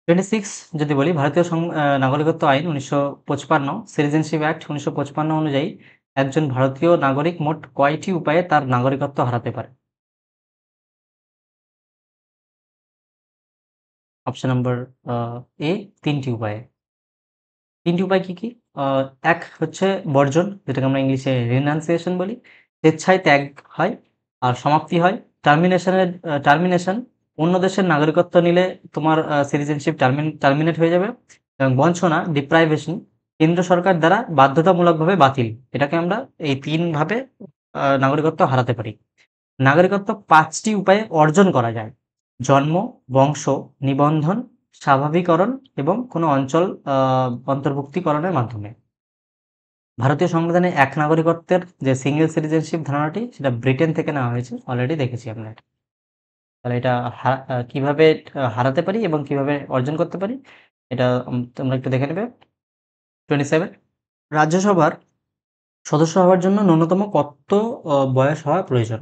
26 যদি বলি, ভারতীয় নাগরিকত্ব আইন 1955, সিটিজেনশিপ অ্যাক্ট 1955 অনুযায়ী একজন ভারতীয় নাগরিক মোট কয়টি উপায়ে তার নাগরিকত্ব হারাতে পারে? অপশন নম্বর এ, 3টি উপায়ে। 3টি উপায় কি কি? এক হচ্ছে বর্জন, যেটাকে আমরা ইংলিশে রিনাউন্সিয়েশন বলি। স্বেচ্ছায় ত্যাগ হয়। আর সমাপ্তি হয়। টার্মিনেশন, অন্য দেশের নাগরিকত্ব নিলে তোমার সিটিজেনশিপ টার্মিনেট হয়ে যাবে। এবং বঞ্চনা, ডিপ্রাইভেশন, কেন্দ্র সরকার দ্বারা বাধ্যতামূলকভাবে বাতিল। এটাকে আমরা এই 3 ভাবে নাগরিকত্ব হারাতে পারি। নাগরিকত্ব 5টি উপায়ে অর্জন করা যায়: জন্ম, বংশ, নিবন্ধন, স্বাভাবিকরণ এবং কোনো অঞ্চল অন্তর্ভুক্তিকরণের মাধ্যমে। ভারতীয় সংবিধানে এক নাগরিকত্বের যে সিঙ্গেল সিটিজেনশিপ ধারণাটি, সেটা ব্রিটেন থেকে নেওয়া হয়েছে, অলরেডি দেখেছি আমরা এটা। তাহলে এটা কিভাবে হারাতে পারি এবং কিভাবে অর্জন করতে পারি, এটা তোমরা একটু দেখে নেবে। 27 রাজ্যসভার সদস্য হওয়ার জন্য ন্যূনতম কত বয়স হওয়া প্রয়োজন?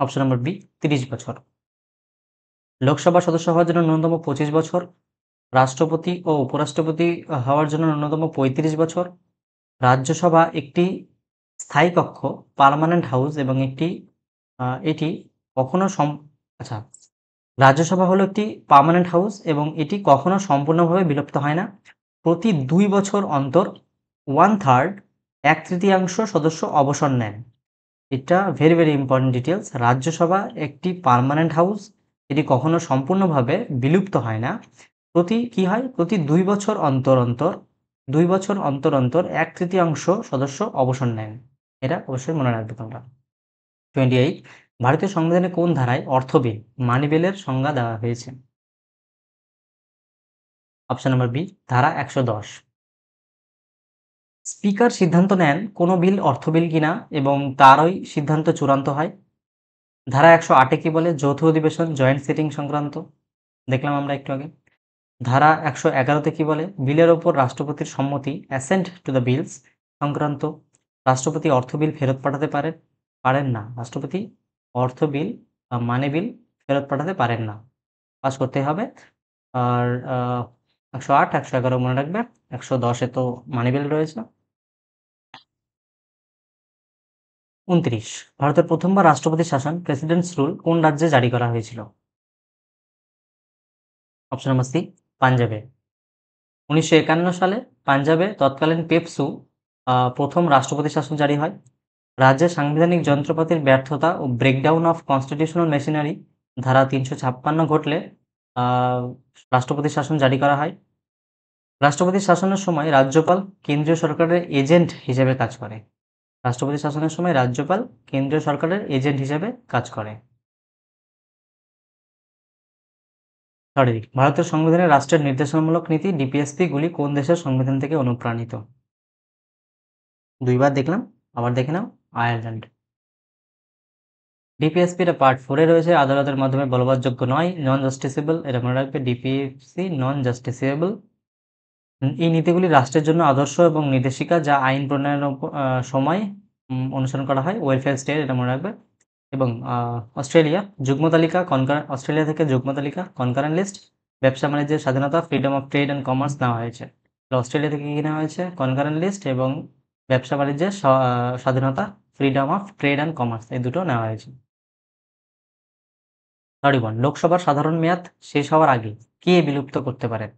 অপশন নম্বর বি, 30 বছর। লোকসভার সদস্য হওয়ার জন্য ন্যূনতম 25 বছর। রাষ্ট্রপতি ও উপরাষ্ট্রপতি হওয়ার জন্য ন্যূনতম 35 বছর। রাজ্যসভা একটি স্থায়ী কক্ষ, পার্মানেন্ট হাউস, এবং এটি কখনো আচ্ছা, রাজ্যসভা হলো একটি পার্মানেন্ট হাউস এবং এটি কখনো সম্পূর্ণভাবে বিলুপ্ত হয় না। প্রতি 2 বছর অন্তর 1/3, 1/3 সদস্য অবসর নেন। এটা very very important details. Rajya Sabha একটি পার্মানেন্ট হাউস, এটি কখনো সম্পূর্ণভাবে বিলুপ্ত হয় না। কি হয়? প্রতি 2 বছর অন্তর অন্তর 2 বছর অন্তর অন্তর 1/3 সদস্য অবসর নেন। এটা অবশ্যই মনে রাখবে তোমরা। 28 ভারতীয় সংবিধানে কোন ধারায় অর্থ বিল, মানি বিলের সংজ্ঞা দেওয়া হয়েছে? অপশন নম্বর বি, ধারা 110। স্পিকার সিদ্ধান্ত নেন কোনো বিল অর্থ বিল কিনা এবং তারই সিদ্ধান্ত চূড়ান্ত হয়। ধারা 108-এ কি বলে? যৌথ অধিবেশন, জয়েন্ট সিটিং সংক্রান্ত, দেখলাম আমরা একটু আগে। ধারা 111-তে কি বলে? বিলের ওপর রাষ্ট্রপতির সম্মতি, অ্যাসেন্ট টু দ্য বিলস সংক্রান্ত। রাষ্ট্রপতি অর্থ বিল ফেরত পাঠাতে পারেন না। রাষ্ট্রপতি অর্থ বিল বা মানি বিল ফেরত পাঠাতে পারেন না, পাস করতে হবে। আর 108, 111 মনে রাখবে, 110-এ তো মানিবেল রয়েছে। 29, ভারতের প্রথমবার রাষ্ট্রপতি শাসন প্রেসিডেন্টস রুল কোন রাজ্যে জারি করা হয়েছিল? অপশন নাম্বার সি, পাঞ্জাবে। 1951 সালে পাঞ্জাবে তৎকালীন পেপসু প্রথম রাষ্ট্রপতি শাসন জারি হয়। রাজ্যে সাংবিধানিক যন্ত্রপাতির ব্যর্থতা ও ব্রেকডাউন অফ কনস্টিটিউশনাল মেশিনারি ধারা 356 ঘটলে আহ, রাষ্ট্রপতি শাসন জারি করা হয়। রাষ্ট্রপতি শাসনের সময় রাজ্যপাল কেন্দ্রীয় সরকারের এজেন্ট হিসেবে কাজ করে। রাষ্ট্রপতি শাসনের সময় রাজ্যপাল কেন্দ্রীয় সরকারের এজেন্ট হিসেবে কাজ করে। সরি, ভারতের সংবিধানে রাষ্ট্রের নির্দেশনামূলক নীতি ডিপিএসপি গুলি কোন দেশের সংবিধান থেকে অনুপ্রাণিত? দুইবার দেখলাম, আবার দেখে নাও। আয়ারল্যান্ড। ডিপিএসপি এটা পার্ট 4-এ রয়েছে, আদালতের মাধ্যমে বলবৎযোগ্য নয়, নন জাস্টিসেবল, এটা মনে রাখবে, ডিপিএসপি নন জাস্টিসেবল। এই নীতিগুলি রাষ্ট্রের জন্য আদর্শ এবং নির্দেশিকা যা আইন প্রণয়নের সময় অনুসরণ করা হয়। ওয়েলফেয়ার স্টেট, এটা মনে রাখবে। এবং অস্ট্রেলিয়া যুগ্ম তালিকা অস্ট্রেলিয়া থেকে যুগ্ম তালিকা কনকারেন্ট লিস্ট, ব্যবসা বাণিজ্যের স্বাধীনতা, freedom of trade and commerce নেওয়া হয়েছে। অস্ট্রেলিয়া থেকে কি নেওয়া হয়েছে? কনকারেন্ট লিস্ট এবং ব্যবসা বাণিজ্যের স্বাধীনতা, freedom of trade and commerce, এই দুটো নেওয়া হয়েছে। 31, লোকসভার সাধারণ মেয়াদ শেষ হওয়ার আগে কে বিলুপ্ত করতে পারেন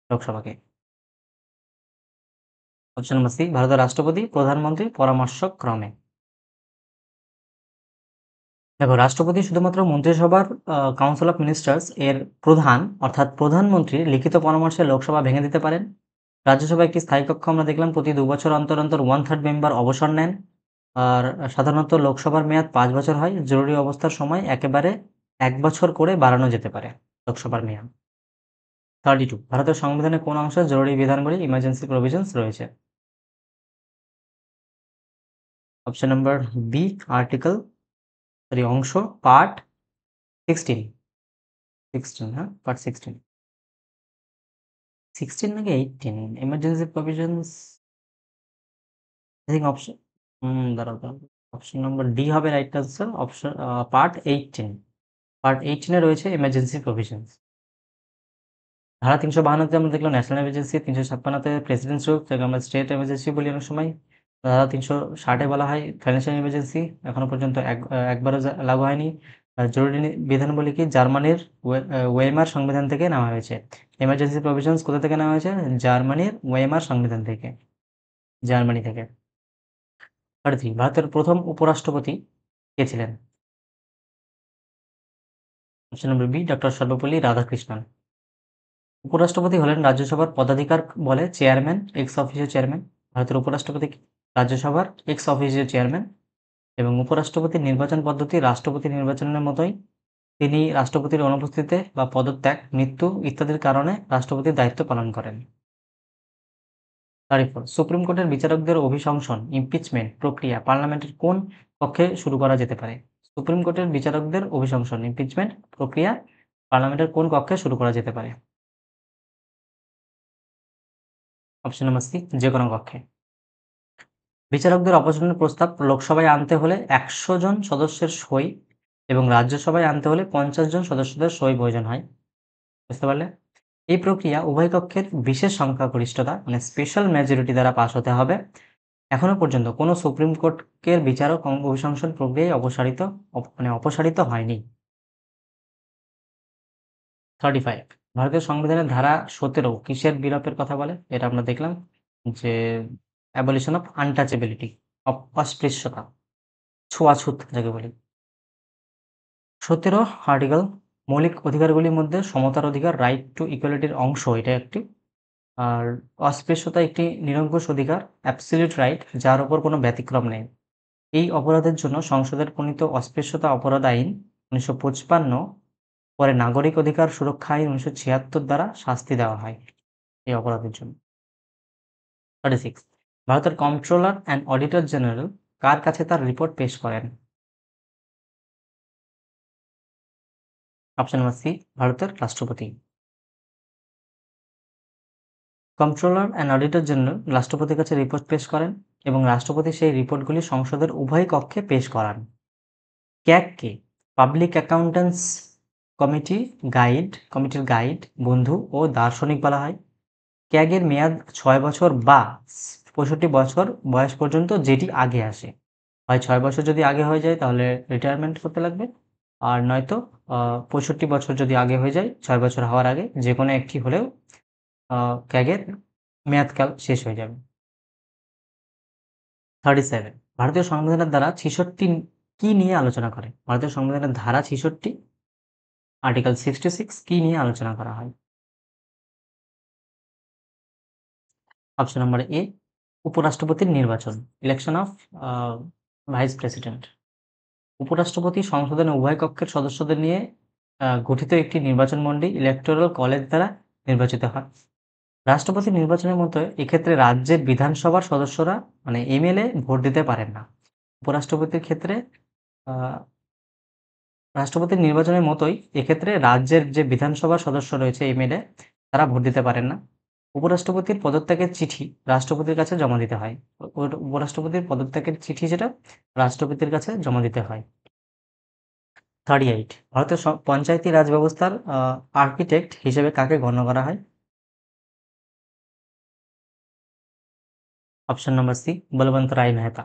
লোকসভাকে? অপশন নাম্বার সি, ভারতের রাষ্ট্রপতি, প্রধানমন্ত্রী পরামর্শক্রমে। দেখো, রাষ্ট্রপতি শুধুমাত্র মন্ত্রিসভার কাউন্সিল অফ মিনিস্টার্স এর প্রধান অর্থাৎ প্রধানমন্ত্রীর লিখিত পরামর্শে লোকসভা ভেঙে দিতে পারেন। রাজ্যসভা একটি স্থায়ী কক্ষ, আমরা দেখলাম প্রতি 2 বছর অন্তর অন্তর 1/3 মেম্বার অবসর নেন। আর সাধারণত লোকসভার মেয়াদ 5 বছর হয়। জরুরি অবস্থার সময় একেবারে 1 বছর করে বাড়ানো যেতে পারে লোকসভার মেয়াদ। 32, ভারতের সংবিধানে কোন অংশে জরুরি বিধানবলী ইমার্জেন্সি প্রভিশনস রয়েছে? অপশন নাম্বার বি, আর্টিকেল অংশ পার্ট 16। 16, হ্যাঁ, পার্ট 16। 16 নাকি 18 emergency provisions, I think option, দাঁড়াও দাঁড়াও, অপশন নাম্বার ডি হবে right answer. Option part 18, part 18-এ রয়েছে এমার্জেন্সি প্রভিশনস। ধারা 352-তে আমরা দেখলাম ন্যাশনাল এমার্জেন্সি, 356-তে প্রেসিডেন্টস রুল, যাকে আমরা স্টেট এমার্জেন্সি বলি অনেক সময়। ধারা 360-এ বলা হয় ফাইন্যান্সিয়াল এমার্জেন্সি, এখনো পর্যন্ত একবারও লাগু হয়নি। জরুরি বিধানাবলী কি? জার্মানির ওয়েমার সংবিধান থেকে নেওয়া হয়েছে। এমার্জেন্সি প্রভিশনস কোথা থেকে নেওয়া হয়েছে? জার্মানির ওয়েমার সংবিধান থেকে, জার্মানি থেকে। 33, ভারতের প্রথম উপরাষ্ট্রপতি কে ছিলেন? Option number B, doctor Sarvepalli Radhakrishnan. উপরাষ্ট্রপতি হলেন রাজ্যসভার পদাধিকার বলে চেয়ারম্যান, এক্স অফিসিও চেয়ারম্যান। ভারতের উপরাষ্ট্রপতি রাজ্যসভার এক্স অফিসিও চেয়ারম্যান। এবং উপরাষ্ট্রপতির নির্বাচন পদ্ধতি রাষ্ট্রপতি নির্বাচনের মতোই। তিনি রাষ্ট্রপতির অনুপস্থিতিতে বা পদত্যাগ, মৃত্যু ইত্যাদির কারণে রাষ্ট্রপতির দায়িত্ব পালন করেন। 34, সুপ্রিম কোর্টের বিচারকদের অভিশংসন ইমপিচমেন্ট প্রক্রিয়া পার্লামেন্টের কোন কক্ষে শুরু করা যেতে পারে? সুপ্রিম কোর্টের বিচারকদের অভিশংসন ইমপিচমেন্ট প্রক্রিয়া পার্লামেন্টের কোন কক্ষে শুরু করা যেতে পারে? অপশন নাম্বার সি, যে কোনো কক্ষে। বিচারকদের অপসারণের প্রস্তাব লোকসভায় আনতে হলে 100 জন সদস্যের সই এবং রাজ্যসভায় আনতে হলে 50 জন সদস্যদের সই প্রয়োজন হয়। বুঝতে পারলে? এই প্রক্রিয়া উভয় কক্ষের বিশেষ সংখ্যাগরিষ্ঠতা মানে স্পেশাল মেজরিটি দ্বারা পাস হতে হবে। এখনো পর্যন্ত কোনো সুপ্রিম কোর্টের বিচারক অভিশংসন প্রক্রিয়ায় অপসারিত হয়নি। 35, ভারতীয় সংবিধানের ধারা 17 কিসের বিলোপের কথা বলে? এটা আমরা দেখলাম যে অ্যাবলিশন অফ আনটাচেবিলিটি, অস্পৃশ্যতা, ছোঁয়াছুত যাকে বলি। 17 আর্টিকেল মৌলিক অধিকারগুলির মধ্যে সমতার অধিকার, রাইট টু ইকুয়ালিটির অংশ এটা একটি। আর অস্পৃশ্যতা একটি নিরঙ্কুশ অধিকার, অ্যাবসলিউট রাইট, যার উপর কোনো ব্যতিক্রম নেই। এই অপরাধের জন্য সংসদের প্রণীত অস্পৃশ্যতা অপরাধ আইন 1955, পরে নাগরিক অধিকার সুরক্ষা আইন 1976 দ্বারা শাস্তি দেওয়া হয় এই অপরাধের জন্য। 36, ভারতের কন্ট্রোলার অ্যান্ড অডিটর জেনারেল কার কাছে তার রিপোর্ট পেশ করেন? অপশন নাম্বার সি, ভারতের রাষ্ট্রপতি। কন্ট্রোলার অ্যান্ড অডিটর জেনারেল রাষ্ট্রপতির কাছে রিপোর্ট পেশ করেন এবং রাষ্ট্রপতি সেই রিপোর্টগুলি সংসদের উভয় কক্ষে পেশ করান। ক্যাগকে পাবলিক অ্যাকাউন্ট্যান্টস কমিটির গাইড, বন্ধু ও দার্শনিক বলা হয়। ক্যাগের মেয়াদ 6 বছর বা 65 বছর বয়স পর্যন্ত যেটি আগে আসে। হয় 6 বছর যদি আগে হয়ে যায় তাহলে রিটায়ারমেন্ট করতে লাগবে। আর নয়তো 65 বছর যদি আগে হয়ে যায় 6 বছর হওয়ার আগে যেকোনো একটি হলেও ক্যাগের মেয়াদকাল শেষ হয়ে যাবে। 37 ভারতীয় সংবিধানের ধারা 66 কি নিয়ে আলোচনা করে? ভারতীয় সংবিধানের ধারা 66 আর্টিকেল 66 কি নিয়ে আলোচনা করা হয়? অপশন নাম্বার এ উপরাষ্ট্রপতির নির্বাচন, ইলেকশন অফ ভাইস প্রেসিডেন্ট। উপরাষ্ট্রপতি সংসদের উভয় কক্ষের সদস্যদের নিয়ে গঠিত একটি নির্বাচন মণ্ডলী ইলেকটোরাল কলেজ দ্বারা নির্বাচিত হয়। রাষ্ট্রপতি নির্বাচনের মতো এক্ষেত্রে রাজ্যের বিধানসভার সদস্যরা মানে এমএলএ ভোট দিতে পারেন না। উপরাষ্ট্রপতির ক্ষেত্রে রাষ্ট্রপতির নির্বাচনের মতোই এক্ষেত্রে রাজ্যের যে বিধানসভার সদস্য রয়েছে এমএলএ তারা ভোট দিতে পারেন না। উপরাষ্ট্রপতির পদত্যাগের চিঠি রাষ্ট্রপতির কাছে জমা দিতে হয়। উপরাষ্ট্রপতির পদত্যাগের চিঠি যেটা রাষ্ট্রপতির কাছে জমা দিতে হয়। 38 ভারতের পঞ্চায়েতি রাজ ব্যবস্থার আর্কিটেক্ট হিসেবে কাকে গণ্য করা হয়? অপশন নাম্বার সি বলবন্ত রায় মেহতা।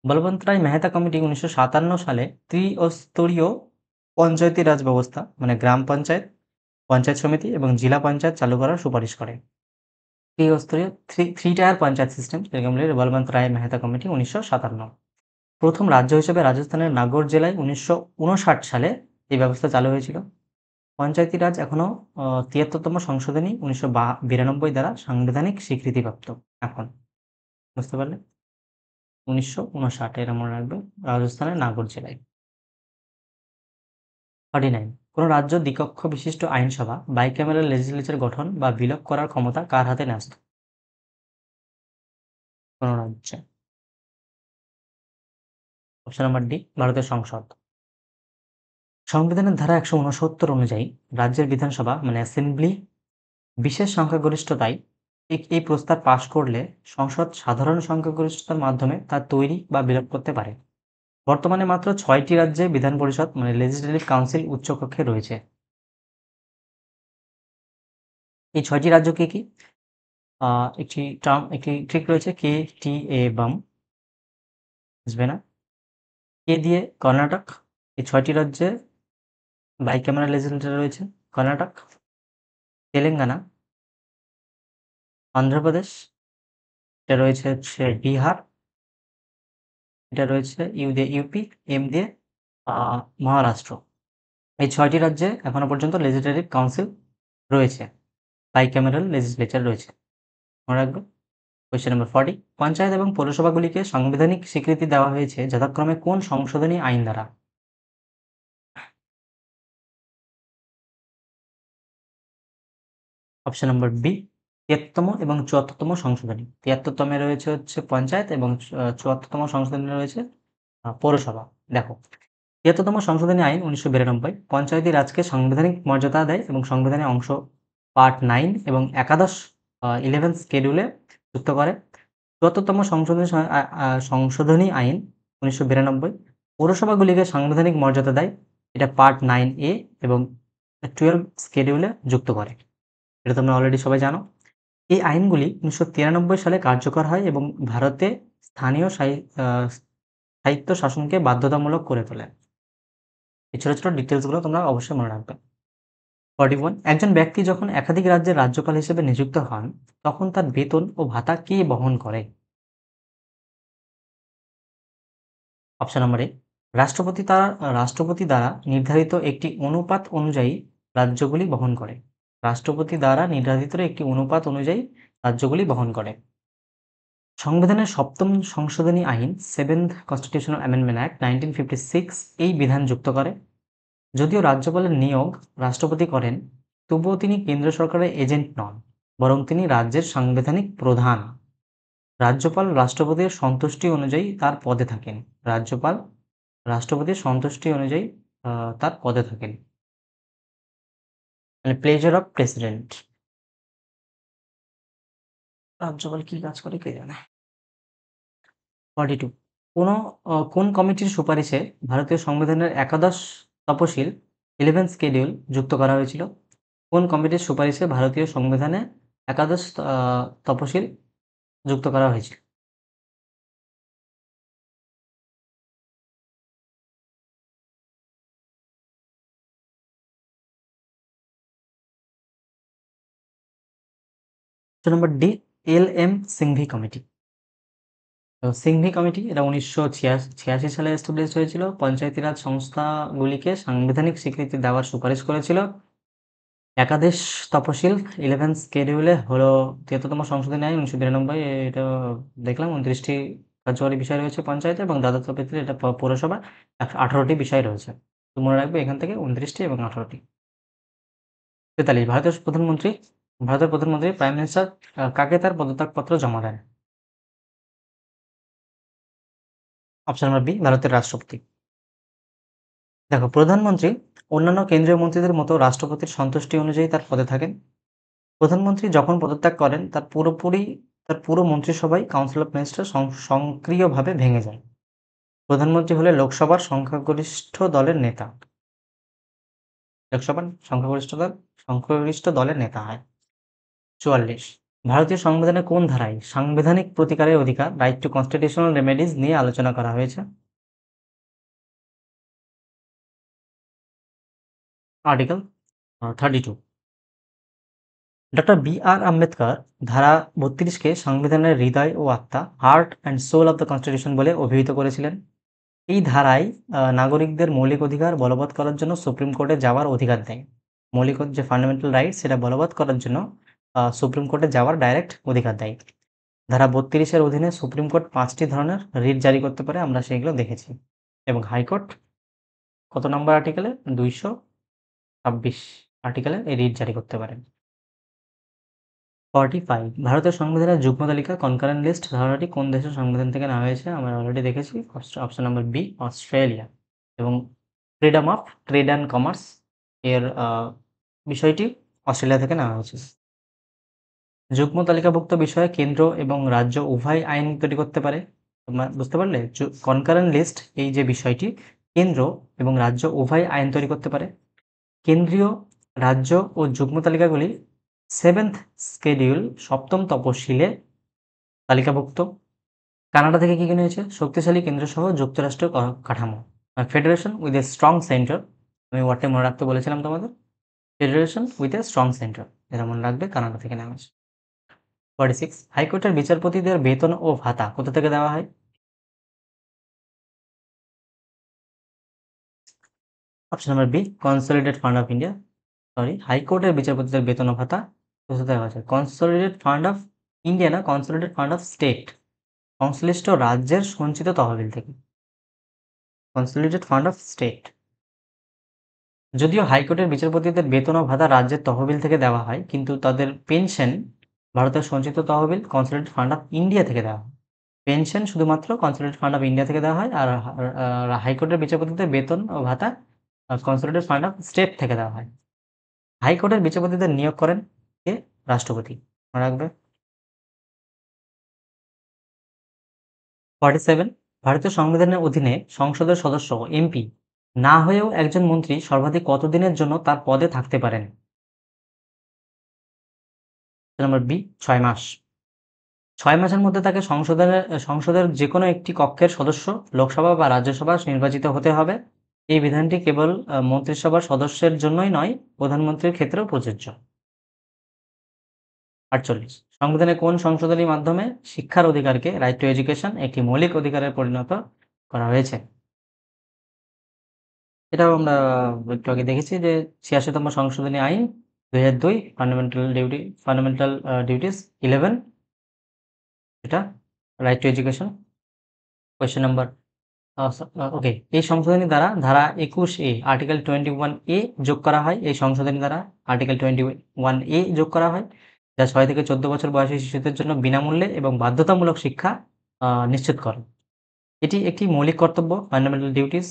বলবন্ত রায় মেহতা কমিটি 1957 সালে ত্রিস্তরীয় পঞ্চায়েতি রাজ ব্যবস্থা মানে গ্রাম পঞ্চায়েত, পঞ্চায়েত সমিতি এবং জেলা পঞ্চায়েত চালু করার সুপারিশ করে। ত্রিস্তরীয় থ্রি টায়ার পঞ্চায়েত সিস্টেম যেরকম বলবন্ত রায় মেহতা কমিটি 1957। প্রথম রাজ্য হিসেবে রাজস্থানের নাগর জেলায় 1959 সালে এই ব্যবস্থা চালু হয়েছিল। পঞ্চায়েতি রাজ এখনো ৭৩তম সংশোধনী 1992 দ্বারা সাংবিধানিক স্বীকৃতিপ্রাপ্ত এখন। বুঝতে পারলে? 1959 এটা মনে রাখবে, রাজস্থানের নাগর জেলায়। 39 কোন রাজ্য দ্বিকক্ষ বিশিষ্ট আইনসভা বাইক্যামেরাল লেজিসলেচার গঠন বা বিলোপ করার ক্ষমতা কার হাতে ন্যস্ত? কোন রাজ্যে? অপশন নাম্বার ডি ভারতের সংসদ। সংবিধানের ধারা 169 অনুযায়ী রাজ্যের বিধানসভা মানে অ্যাসেম্বলি বিশেষ সংখ্যাগরিষ্ঠতায় এই প্রস্তাব পাশ করলে সংসদ সাধারণ সংখ্যাগরিষ্ঠতার মাধ্যমে তা তৈরি বা বিলোপ করতে পারে। বর্তমানে মাত্র 6টি রাজ্যে বিধান পরিষদ মানে লেজিসলেটিভ কাউন্সিল উচ্চকক্ষে রয়েছে। এই 6টি রাজ্য কি কি? একটি ট্রিক রয়েছে কে টি এ বাম, বুঝবে না? কে দিয়ে কর্ণাটক। এই 6টি রাজ্যে বাইক্যামেরাল লেজিসলেচার রয়েছে। কর্ণাটক, তেলেঙ্গানা, অন্ধ্রপ্রদেশ, এটা রয়েছে হচ্ছে বিহার, এটা রয়েছে ইউ দিয়ে ইউপি, এম দিয়ে মহারাষ্ট্র। এই 6টি রাজ্যে এখনো পর্যন্ত লেজিসলেটিভ কাউন্সিল রয়েছে, বাইক্যামেরাল লেজিসলেচার রয়েছে। মনে রাখবে। কোয়েশ্চেন নাম্বার 40 পঞ্চায়েত এবং পৌরসভাগুলিকে সাংবিধানিক স্বীকৃতি দেওয়া হয়েছে যথাক্রমে কোন সংশোধনী আইন দ্বারা? অপশন নাম্বার বি 73তম এবং 74তম সংশোধনী। 73তমে রয়েছে হচ্ছে পঞ্চায়েত এবং 74তম সংশোধনী রয়েছে পৌরসভা। দেখো 73তম সংশোধনী আইন 1992 পঞ্চায়েতি রাজকে সাংবিধানিক মর্যাদা দেয় এবং সংবিধানের অংশ পার্ট 9 এবং একাদশ 11 শিডিউলে যুক্ত করে। 74তম সংশোধনী আইন 1992 পৌরসভাগুলিকে সাংবিধানিক মর্যাদা দেয়, এটা পার্ট 9A এবং 12 শিডিউলে যুক্ত করে। এটা তোমরা অলরেডি সবাই জানো। এই আইনগুলি 1993 সালে কার্যকর হয় এবং ভারতে স্থানীয় সাহিত্য শাসনকে বাধ্যতামূলক করে তোলে। এই ছোট ছোট ডিটেলসগুলো তোমরা অবশ্যই মনে রাখবে। 41 একজন ব্যক্তি যখন একাধিক রাজ্যের রাজ্যপাল হিসেবে নিযুক্ত হন তখন তার বেতন ও ভাতা কে বহন করে? অপশন নাম্বার এ রাষ্ট্রপতি দ্বারা নির্ধারিত একটি অনুপাত অনুযায়ী রাজ্যগুলি বহন করে। রাষ্ট্রপতি দ্বারা নির্ধারিত একটি অনুপাত অনুযায়ী রাজ্যগুলি বহন করে। সংবিধানের 7ম সংশোধনী আইন 7th কনস্টিটিউশনাল অ্যামেন্ডমেন্ট অ্যাক্ট 1956 এই বিধান যুক্ত করে। যদিও রাজ্যপালের নিয়োগ রাষ্ট্রপতি করেন, তবুও তিনি কেন্দ্র সরকারের এজেন্ট নন, বরং তিনি রাজ্যের সাংবিধানিক প্রধান। রাজ্যপাল রাষ্ট্রপতির সন্তুষ্টি অনুযায়ী তার পদে থাকেন। রাজ্যপাল রাষ্ট্রপতির সন্তুষ্টি অনুযায়ী তার পদে থাকেন। মানে প্লেজার অফ প্রেসিডেন্ট। রাজ্যপাল কি কাজ করে কে জানে। 42 কোন কমিটির সুপারিশে ভারতীয় সংবিধানের একাদশ তফসিল 11 শিডিউল যুক্ত করা হয়েছিল? কোন কমিটির সুপারিশে ভারতীয় সংবিধানে একাদশ তপশিল যুক্ত করা হয়েছিল। Option number D, L M. Singhvi committee. তো সিংঘি কমিটি এটা 1986 সালে এস্টাবলিশ হয়েছিল। পঞ্চায়েতি রাজ সংস্থাগুলিকে সাংবিধানিক স্বীকৃতি দেওয়ার সুপারিশ করেছিল। একাদশ তপশিল 11 স্কেডিউলে হলো 73তম সংশোধনী আইন 1992। এটা দেখলাম 29টি কার্যকরী বিষয় রয়েছে পঞ্চায়েতে, এবং দ্বাদশ তপশিলে এটা পৌরসভা 18টি বিষয় রয়েছে। তো মনে রাখবে এখান থেকে 29টি এবং 18টি। 43, ভারতের প্রধানমন্ত্রী প্রাইম মিনিস্টার কাকে তার পদত্যাগপত্র জমা দেন? অপশন নম্বর বি, ভারতের রাষ্ট্রপতি। দেখো, প্রধানমন্ত্রী অন্যান্য কেন্দ্রীয় মন্ত্রীদের মতো রাষ্ট্রপতির সন্তুষ্টি অনুযায়ী তার পদে থাকেন। প্রধানমন্ত্রী যখন পদত্যাগ করেন তার পুরো মন্ত্রিসভাই কাউন্সিল অফ মিনিস্টার সক্রিয়ভাবে ভেঙে যায়। প্রধানমন্ত্রী হলে লোকসভার সংখ্যাগরিষ্ঠ দলের নেতা। লোকসভার সংখ্যাগরিষ্ঠ দলের নেতা হয়। 44, ভারতীয় সংবিধানের কোন ধারায় সাংবিধানিক প্রতিকারের অধিকার, রাইট টু কনস্টিটিউশনাল রেমেডিজ নিয়ে আলোচনা করা হয়েছে? আর্টিকেল 32। Doctor B.R.. আম্বেদকর ধারা 32কে সংবিধানের হৃদয় ও আত্মা, heart and soul of the constitution বলে অভিহিত করেছিলেন। এই ধারায় নাগরিকদের মৌলিক অধিকার বলবৎ করার জন্য সুপ্রিম কোর্টে যাওয়ার অধিকার দেয়। মৌলিক যে ফান্ডামেন্টাল রাইট, সেটা বলবৎ করার জন্য সুপ্রিম কোর্টে যাওয়ার ডাইরেক্ট অধিকার দেয়। ধারা 32-এর অধীনে সুপ্রিম কোর্ট 5টি ধরনের রিট জারি করতে পারে, আমরা সেগুলো দেখেছি। এবং হাইকোর্ট কত নম্বর আর্টিকেলে? 226 আর্টিকেলে এই রিট জারি করতে পারে। 45, ভারতের সংবিধানের যুগ্ম তালিকা কনকারেন্ট লিস্ট ধারণাটি কোন দেশের সংবিধান থেকে নেওয়া হয়েছে? আমরা অলরেডি দেখেছি। Option number B, Australia. এবং freedom of trade and commerce এর বিষয়টি অস্ট্রেলিয়া থেকে নেওয়া হয়েছে। যুগ্ম তালিকাভুক্ত বিষয়ে কেন্দ্র এবং রাজ্য উভয় আইন তৈরি করতে পারে। তোমরা বুঝতে পারলে? কনকারেন্ট লিস্ট এই যে বিষয়টি, কেন্দ্র এবং রাজ্য উভয় আইন তৈরি করতে পারে। কেন্দ্রীয়, রাজ্য ও যুগ্ম তালিকাগুলি 7th স্কেডিউল 7ম তপশিলে তালিকাভুক্ত। কানাডা থেকে কি হয়েছে? শক্তিশালী কেন্দ্রসহ যুক্তরাষ্ট্রীয় কাঠামো, federation with a strong centre. আমি ওয়ার্ডটা মনে রাখতে বলেছিলাম তোমাদের, federation with a strong centre, এটা মনে রাখবে, কানাডা থেকে নেওয়া হয়েছে। 46, হাইকোর্টের বিচারপতিদের বেতন ও ভাতা কোথা থেকে দেওয়া হয়? Option number B, consolidated fund of India. হাইকোর্টের বিচারপতিদের বেতন ও ভাতা কোথা থেকে দেওয়া হয়? কনসলিডেটেড ফান্ড অফ ইন্ডিয়া না, কনসলিডেটেড ফান্ড অফ স্টেট, সংশ্লিষ্ট রাজ্যের সঞ্চিত তহবিল থেকে। Consolidated fund of state. যদিও হাইকোর্টের বিচারপতিদের বেতন ও ভাতা রাজ্যের তহবিল থেকে দেওয়া হয়, কিন্তু তাদের পেনশন ভারতের সঞ্চিত তহবিল কনসলিডেটেড ফান্ড অফ ইন্ডিয়া থেকে দেওয়া হয়। পেনশন শুধুমাত্র কনসলিডেটেড ফান্ড অফ ইন্ডিয়া থেকে দেওয়া হয়, আর হাইকোর্টের বিচারপতিদের বেতন ও ভাতা কনসলিডেটেড ফান্ড অফ স্টেট থেকে দেওয়া হয়। হাইকোর্টের বিচারপতিদের নিয়োগ করেন কে? রাষ্ট্রপতি, মনে রাখবে। 47, ভারতীয় সংবিধানের অধীনে সংসদের সদস্য এমপি না হয়েও একজন মন্ত্রী সর্বাধিক কতদিনের জন্য তার পদে থাকতে পারেন? নম্বর বি, 6 মাস। 6 মাসের মধ্যে তাকে সংসদের যেকোনো একটি কক্ষের সদস্য, লোকসভা বা রাজ্যসভা নির্বাচিত হতে হবে। এই বিধানটি কেবল মন্ত্রিসভার সদস্যের জন্যই নয়, প্রধানমন্ত্রীর ক্ষেত্রেও প্রযোজ্য। 48, সংবিধানের কোন সংশোধনীর মাধ্যমে শিক্ষার অধিকারকে, রাইট টু এডুকেশন, একটি মৌলিক অধিকারে পরিণত করা হয়েছে? এটাও আমরা একটু আগে দেখেছি যে 86তম সংশোধনী আইন 2002, ফান্ডামেন্টাল ডিউটিস 11, এটা right two education. Question number okay, এই সংশোধনী দ্বারা ধারা 21A আর্টিকেল 21A যোগ করা হয়। এই সংশোধনী দ্বারা আর্টিকেল 21A যোগ করা হয়, যা 6 থেকে 14 বছর বয়সী শিশুদের জন্য বিনামূল্যে এবং বাধ্যতামূলক শিক্ষা নিশ্চিত করে। এটি একটি মৌলিক কর্তব্য, ফান্ডামেন্টাল ডিউটিস,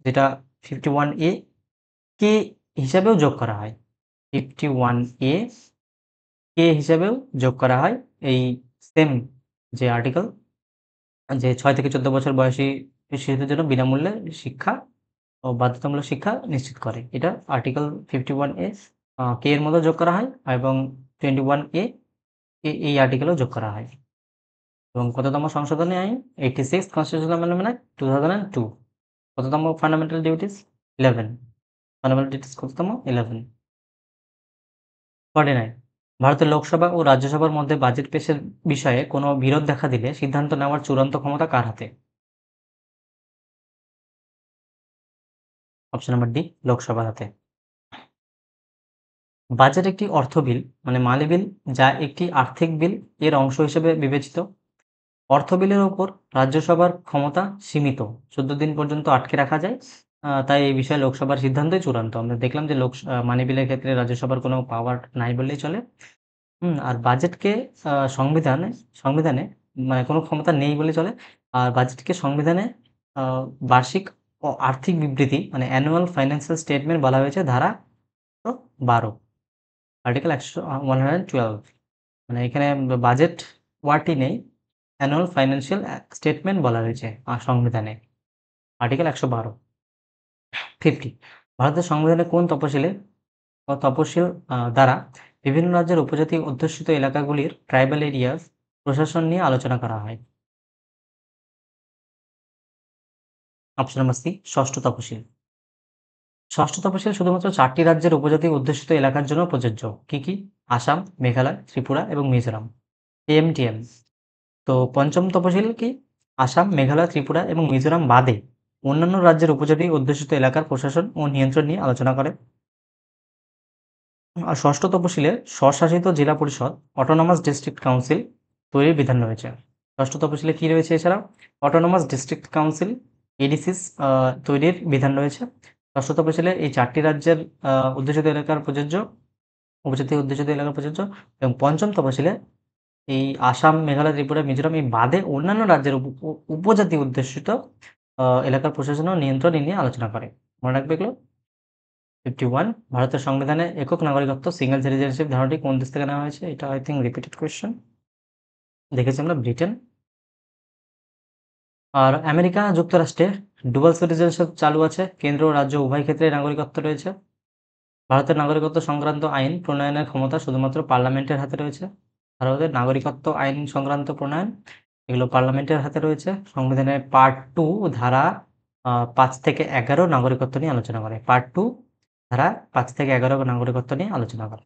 যেটা 51A কে হিসাবেও যোগ করা হয়। 51A কে হিসাবেও যোগ করা হয় এই সেম যে আর্টিকেল, যে 6 থেকে 14 বছর বয়সী শিশুদের জন্য বিনামূল্যে শিক্ষা ও বাধ্যতামূলক শিক্ষা নিশ্চিত করে। এটা আর্টিকেল 51A কে এর মধ্যে যোগ করা হয়, এবং 21A এই আর্টিকেলও যোগ করা হয়। এবং কততম সংশোধনী আইন? 86th constitutional amendment act 2002। কততম ফান্ডামেন্টাল ডিউটিস? 11। ফান্ডামেন্টাল ডিউটিস কততম? 11। 49 ভারতের লোকসভা ও রাজ্যসভার মধ্যে বাজেট পেশের বিষয়ে কোনো বিরোধ দেখা দিলে সিদ্ধান্ত নেওয়ার চূড়ান্ত ক্ষমতা কার হাতে? অপশন নাম্বার ডি, লোকসভার হাতে। বাজেট একটি অর্থ বিল মানে মালি বিল, যা একটি আর্থিক বিল এর অংশ হিসেবে বিবেচিত। অর্থ বিলের ওপর রাজ্যসভার ক্ষমতা সীমিত, 14 দিন পর্যন্ত আটকে রাখা যায়। তাই এই বিষয়ে লোকসভার সিদ্ধান্তই চূড়ান্ত। আমরা দেখলাম যে মানি বিলের ক্ষেত্রে রাজ্যসভার কোনো পাওয়ার নাই বললেই চলে। আর বাজেটকে সংবিধানে সংবিধানে মানে কোনো ক্ষমতা নেই বলে চলে। আর বাজেটকে সংবিধানে আ বার্ষিক আর্থিক বিবৃতি মানে অ্যানুয়াল ফাইন্যান্সিয়াল স্টেটমেন্ট বলা হয়েছে ধারা ১১২, আর্টিকেল 112। মানে এখানে বাজেট ওয়ার্ডটি নেই, অ্যানুয়াল ফাইন্যান্সিয়াল স্টেটমেন্ট বলা হয়েছে সংবিধানে, আর্টিকেল ১১২। 50 ভারতের সংবিধানে কোন তপশিল দ্বারা বিভিন্ন রাজ্যের উপজাতি অধ্যুষিত এলাকাগুলির ট্রাইবাল এরিয়াস প্রশাসন নিয়ে আলোচনা করা হয়? অপশন নাম্বার সি, ষষ্ঠ তপশিল। ষষ্ঠ তপশিল শুধুমাত্র 4টি রাজ্যের উপজাতি অধ্যুষিত এলাকার জন্য প্রযোজ্য। কি, কি? আসাম, মেঘালয়, ত্রিপুরা এবং মিজোরাম। AMTM। তো পঞ্চম তপশিল কি? আসাম, মেঘালয়, ত্রিপুরা এবং মিজোরাম বাদে অন্যান্য রাজ্যের উপজাতি অধ্যুষিত এলাকার প্রশাসন ও নিয়ন্ত্রণ নিয়ে আলোচনা করে। আর ষষ্ঠ তপশিলে স্বশাসিত জেলা পরিষদ অটোনমাস ডিস্ট্রিক্ট কাউন্সিল তৈরির বিধান রয়েছে। ষষ্ঠ তপশিলে কি রয়েছে এছাড়াও? অটোনমাস ডিস্ট্রিক্ট কাউন্সিল এডিসিস তৈরির বিধান রয়েছে। ষষ্ঠ তপশিলে এই 4টি রাজ্যের অধ্যুষিত এলাকার প্রযোজ্য, উপজাতি অধ্যুষিত এলাকার প্রযোজ্য। এবং পঞ্চম তপশিলে এই আসাম, মেঘালয়, ত্রিপুরা, মিজোরাম এই বাদে অন্যান্য রাজ্যের উপজাতি অধ্যুষিত এলাকার প্রশাসন ও নিয়ন্ত্রণ নিয়ে আলোচনা করে। মনে রাখবে এগুলো। 51 ভারতের সংবিধানে একক নাগরিকত্ব সিঙ্গেল সিটিজেনশিপ ধারণাটি কোন দেশ থেকে নেওয়া হয়েছে? এটা আই থিংক রিপিটেড কোয়েশ্চেন। দেখেছি আমরা ব্রিটেন। আর আমেরিকা যুক্তরাষ্ট্রে ডুয়াল সিটিজেনশিপ চালু আছে, কেন্দ্র ও রাজ্য উভয় ক্ষেত্রে নাগরিকত্ব রয়েছে। ভারতের নাগরিকত্ব সংক্রান্ত আইন প্রণয়নের ক্ষমতা শুধুমাত্র পার্লামেন্টের হাতে রয়েছে। ভারতের নাগরিকত্ব আইন সংক্রান্ত প্রণয়ন এগুলো পার্লামেন্টের হাতে রয়েছে। সংবিধানের পার্ট 2 ধারা 5 থেকে 11 নাগরিকত্ব নিয়ে আলোচনা করে। পার্ট 2 ধারা 5 থেকে 11 নাগরিকত্ব নিয়ে আলোচনা করে।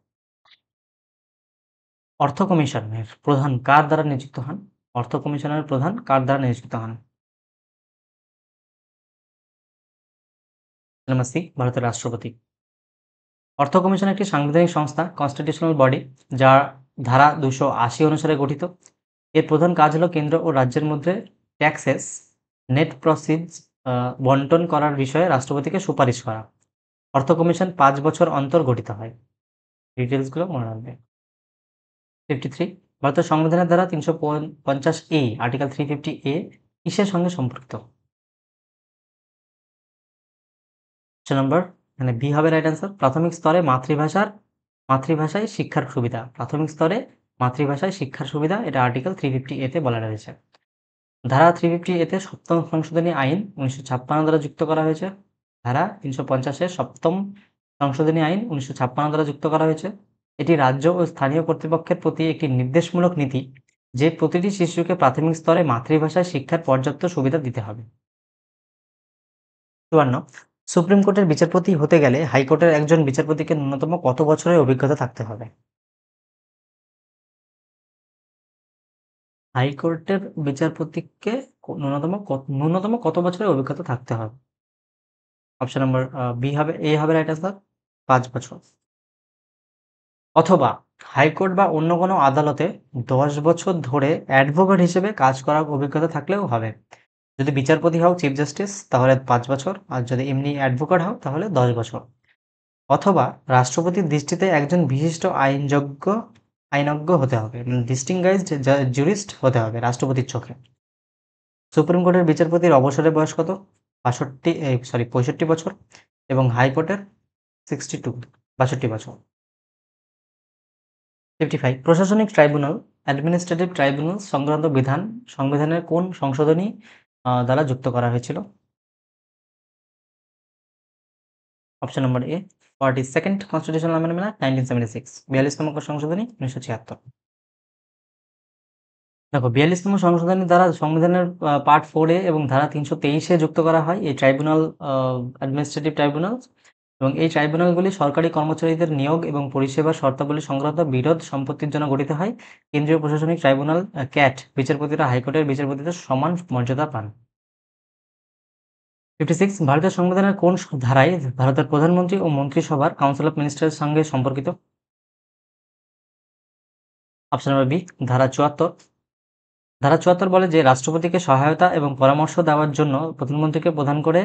অর্থ কমিশনের প্রধান কার দ্বারা নিযুক্ত হন? অর্থ কমিশনের প্রধান কার দ্বারা নিযুক্ত হন? নাম্বার সি, ভারতের রাষ্ট্রপতি। অর্থ কমিশন একটি সাংবিধানিক সংস্থা, কনস্টিটিউশনাল বডি, যা ধারা 280 অনুসারে গঠিত। এর প্রধান কাজ হলো কেন্দ্র ও রাজ্যের মধ্যে ট্যাক্সেস নেট প্রসিডস বন্টন করার বিষয়ে রাষ্ট্রপতিকে সুপারিশ করা। অর্থ কমিশন 5 বছর অন্তর গঠিত হয়। ডিটেলসগুলো মনে রাখবে। 53 ভারতের সংবিধানের ধারা 350A আর্টিকেল 350A কিসের সঙ্গে সম্পর্কিত? অপশন নাম্বার মানে বি হবে রাইট অ্যান্সার। প্রাথমিক স্তরে মাতৃভাষায় শিক্ষার সুবিধা। প্রাথমিক স্তরে মাতৃভাষায় শিক্ষার সুবিধা, এটা আর্টিকেল 350A তে বলা রয়েছে। ধারা 350A তে সপ্তম সংশোধনী আইন 1956 দ্বারা যুক্ত করা হয়েছে। ধারা 350 এর সপ্তম সংশোধনী আইন 1956 দ্বারা যুক্ত করা হয়েছে। এটি রাজ্য ও স্থানীয় কর্তৃপক্ষের প্রতি একটি নির্দেশমূলক নীতি, যে প্রতিটি শিশুকে প্রাথমিক স্তরে মাতৃভাষায় শিক্ষার পর্যাপ্ত সুবিধা দিতে হবে। 54 সুপ্রিম কোর্টের বিচারপতি হতে গেলে হাইকোর্টের একজন বিচারপতিকে ন্যূনতম কত বছরের অভিজ্ঞতা থাকতে হবে? হাইকোর্টের বিচারপতিকে ন্যূনতম কত বছরের অভিজ্ঞতা থাকতে হবে? অপশন নাম্বার বি হবে, এ হবে রাইট অ্যান্সার, 5 বছর। অথবা হাইকোর্ট বা অন্য কোনো আদালতে 10 বছর ধরে অ্যাডভোকেট হিসেবে কাজ করার অভিজ্ঞতা থাকলেও হবে। যদি বিচারপতি হও, চিফ জাস্টিস, তাহলে 5 বছর। আর যদি এমনি অ্যাডভোকেট হও তাহলে 10 বছর। অথবা রাষ্ট্রপতির দৃষ্টিতে একজন বিশিষ্ট আইনজ্ঞ হতে হবে, ডিস্টিংগাইজড জুরিস্ট হতে হবে রাষ্ট্রপতির চোখে। সুপ্রিম কোর্টের বিচারপতির অবসরের বয়স কত? 65 বছর এবং হাইকোর্টের 62 বছর। 55 প্রশাসনিক ট্রাইব্যুনাল অ্যাডমিনিস্ট্রেটিভ ট্রাইব্যুনাল সংক্রান্ত বিধান সংবিধানের কোন সংশোধনী দ্বারা যুক্ত করা হয়েছিল? অপশন নম্বর এ 42nd কনস্টিটিউশনাল অ্যামেন্ডমেন্ট 1976, 42তম সংশোধনী 1976। দেখো 42তম সংশোধনী দ্বারা সংবিধানের পার্ট 4 এ এবং ধারা 323 এ যুক্ত করা হয় এই ট্রাইব্যুনাল, অ্যাডমিনিস্ট্রেটিভ ট্রাইব্যুনাল, এবং এই ট্রাইব্যুনালগুলি সরকারি কর্মচারীদের নিয়োগ এবং পরিষেবার শর্তাবলী সংক্রান্ত বিরোধ সম্পত্তির জন্য গঠিত হয়। কেন্দ্রীয় প্রশাসনিক ট্রাইব্যুনাল ক্যাট বিচারপতিরা হাইকোর্টের বিচারপতিদের সমান মর্যাদা পান। 56 ভারতের সংবিধানের কোন ধারায় ভারতের প্রধানমন্ত্রী ও মন্ত্রিসভার কাউন্সিল অফ মিনিস্টারের সঙ্গে সম্পর্কিত? অপশন নম্বর বি ধারা 74। ধারা 74 বলে যে রাষ্ট্রপতিকে সহায়তা এবং পরামর্শ দেওয়ার জন্য প্রধানমন্ত্রীকে প্রধান করে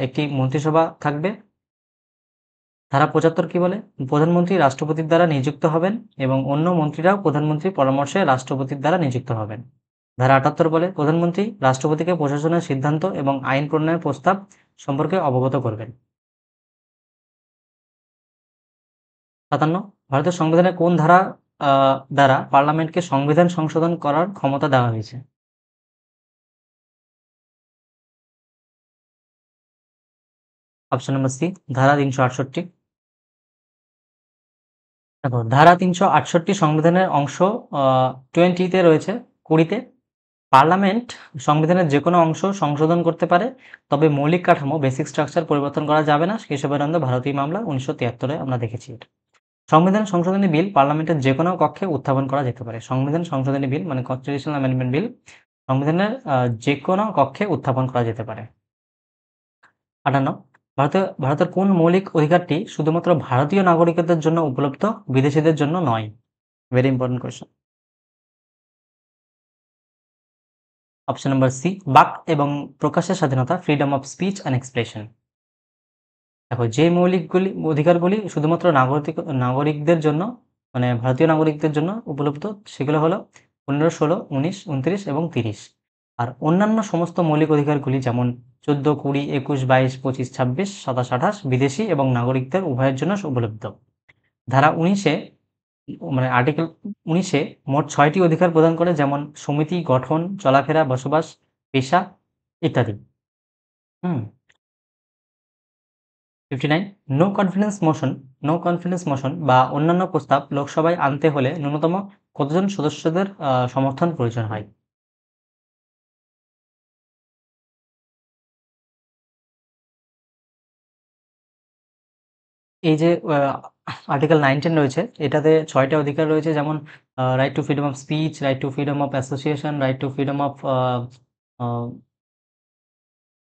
একটি মন্ত্রিসভা থাকবে। ধারা 75 কি বলে? প্রধানমন্ত্রী রাষ্ট্রপতির দ্বারা নিযুক্ত হবেন এবং অন্য মন্ত্রীরাও প্রধানমন্ত্রীর পরামর্শে রাষ্ট্রপতির দ্বারা নিযুক্ত হবেন। ধারা 78 বলে প্রধানমন্ত্রী রাষ্ট্রপতিকে প্রশাসনের সিদ্ধান্ত এবং আইন প্রণয়নের প্রস্তাব সম্পর্কে অবগত করবেন। 57 ভারতের সংবিধানের কোন ধারা দ্বারা পার্লামেন্টকে সংবিধান সংশোধন করার ক্ষমতা দেওয়া হয়েছে? অপশন নম্বর সি ধারা 368। দেখো ধারা 368 সংবিধানের অংশ 20-তে রয়েছে, 20-তে পার্লামেন্ট সংবিধানের যে কোনো অংশ সংশোধন করতে পারে, তবে মৌলিক কাঠামো বেসিক স্ট্রাকচার পরিবর্তন করা যাবে না। কেশবানন্দ ভারতী মামলা 1973-এ আমরা দেখেছি এটা। সংবিধান সংশোধনী বিল পার্লামেন্টের যে কোনো কক্ষে উত্থাপন করা যেতে পারে। সংবিধান সংশোধনী বিল মানে কনস্টিটিউশনাল অ্যামেন্ডমেন্ট বিল সংবিধানের যে কোনো কক্ষে উত্থাপন করা যেতে পারে। 58 ভারতের কোন মৌলিক অধিকারটি শুধুমাত্র ভারতীয় নাগরিকদের জন্য উপলব্ধ, বিদেশিদের জন্য নয়? Very important question. Option number C বাক এবং প্রকাশের স্বাধীনতা, freedom of speech and expression. দেখো যে অধিকারগুলি শুধুমাত্র নাগরিকদের জন্য মানে ভারতীয় নাগরিকদের জন্য উপলব্ধ সেগুলো হলো 15, 16, 19, 29 এবং 30। আর অন্যান্য সমস্ত মৌলিক অধিকারগুলি যেমন 14, 20, 21, 22, 25, 26, 27, 28 বিদেশি এবং নাগরিকদের উভয়ের জন্য উপলব্ধ। ধারা 19-এ মানে আর্টিকেল 19-এ মোট 6টি অধিকার প্রদান করে, যেমন সমিতি গঠন, চলাফেরা, বসবাস, পেশা ইত্যাদি। 59 নো কনফিডেন্স মোশন বা অন্যান্য প্রস্তাব লোকসভায় আনতে হলে ন্যূনতম কতজন সদস্যদের সমর্থন প্রয়োজন হয়? এই যে আর্টিকেল 19 রয়েছে এটাতে 6টা অধিকার রয়েছে, যেমন right two freedom of speech, right two freedom of association, right two freedom of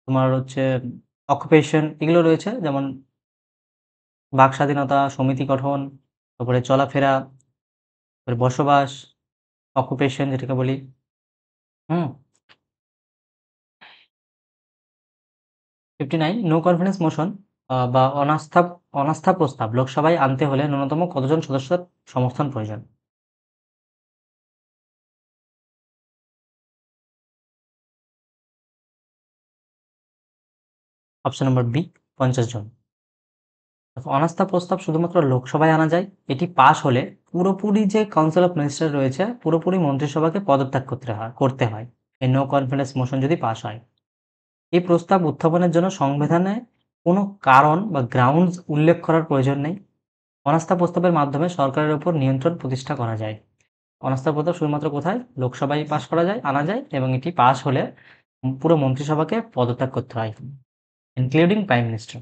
তোমার হচ্ছে অকুপেশন, এগুলো রয়েছে, যেমন বাক স্বাধীনতা, সমিতি গঠন, তারপরে চলাফেরা, তারপরে বসবাস, অকুপেশন যেটাকে বলি। হুম 59 নো কনফিডেন্স মোশন বা অনাস্থা প্রস্তাব লোকসভায় আনতে হলে ন্যূনতম কতজন সদস্যের সমর্থন প্রয়োজন? অপশন নম্বর বি 50 জন। অনাস্থা প্রস্তাব শুধুমাত্র লোকসভায় আনা যায়, এটি পাশ হলে পুরোপুরি যে কাউন্সিল অফ মিনিস্টার রয়েছে পুরোপুরি মন্ত্রিসভাকে পদত্যাগ করতে হয় এই নো কনফিডেন্স মোশন যদি পাশ হয়। এই প্রস্তাব উত্থাপনের জন্য সংবিধানে কোনো কারণ বা গ্রাউন্ডস উল্লেখ করার প্রয়োজন নেই। অনাস্থা প্রস্তাবের মাধ্যমে সরকারের উপর নিয়ন্ত্রণ প্রতিষ্ঠা করা যায়। অনাস্থা প্রস্তাব শুধুমাত্র কোথায়? লোকসভায় পাস করা যায়, আনা যায়, এবং এটি পাস হলে পুরো মন্ত্রিসভাকে পদত্যাগ করতে হয়, including prime minister.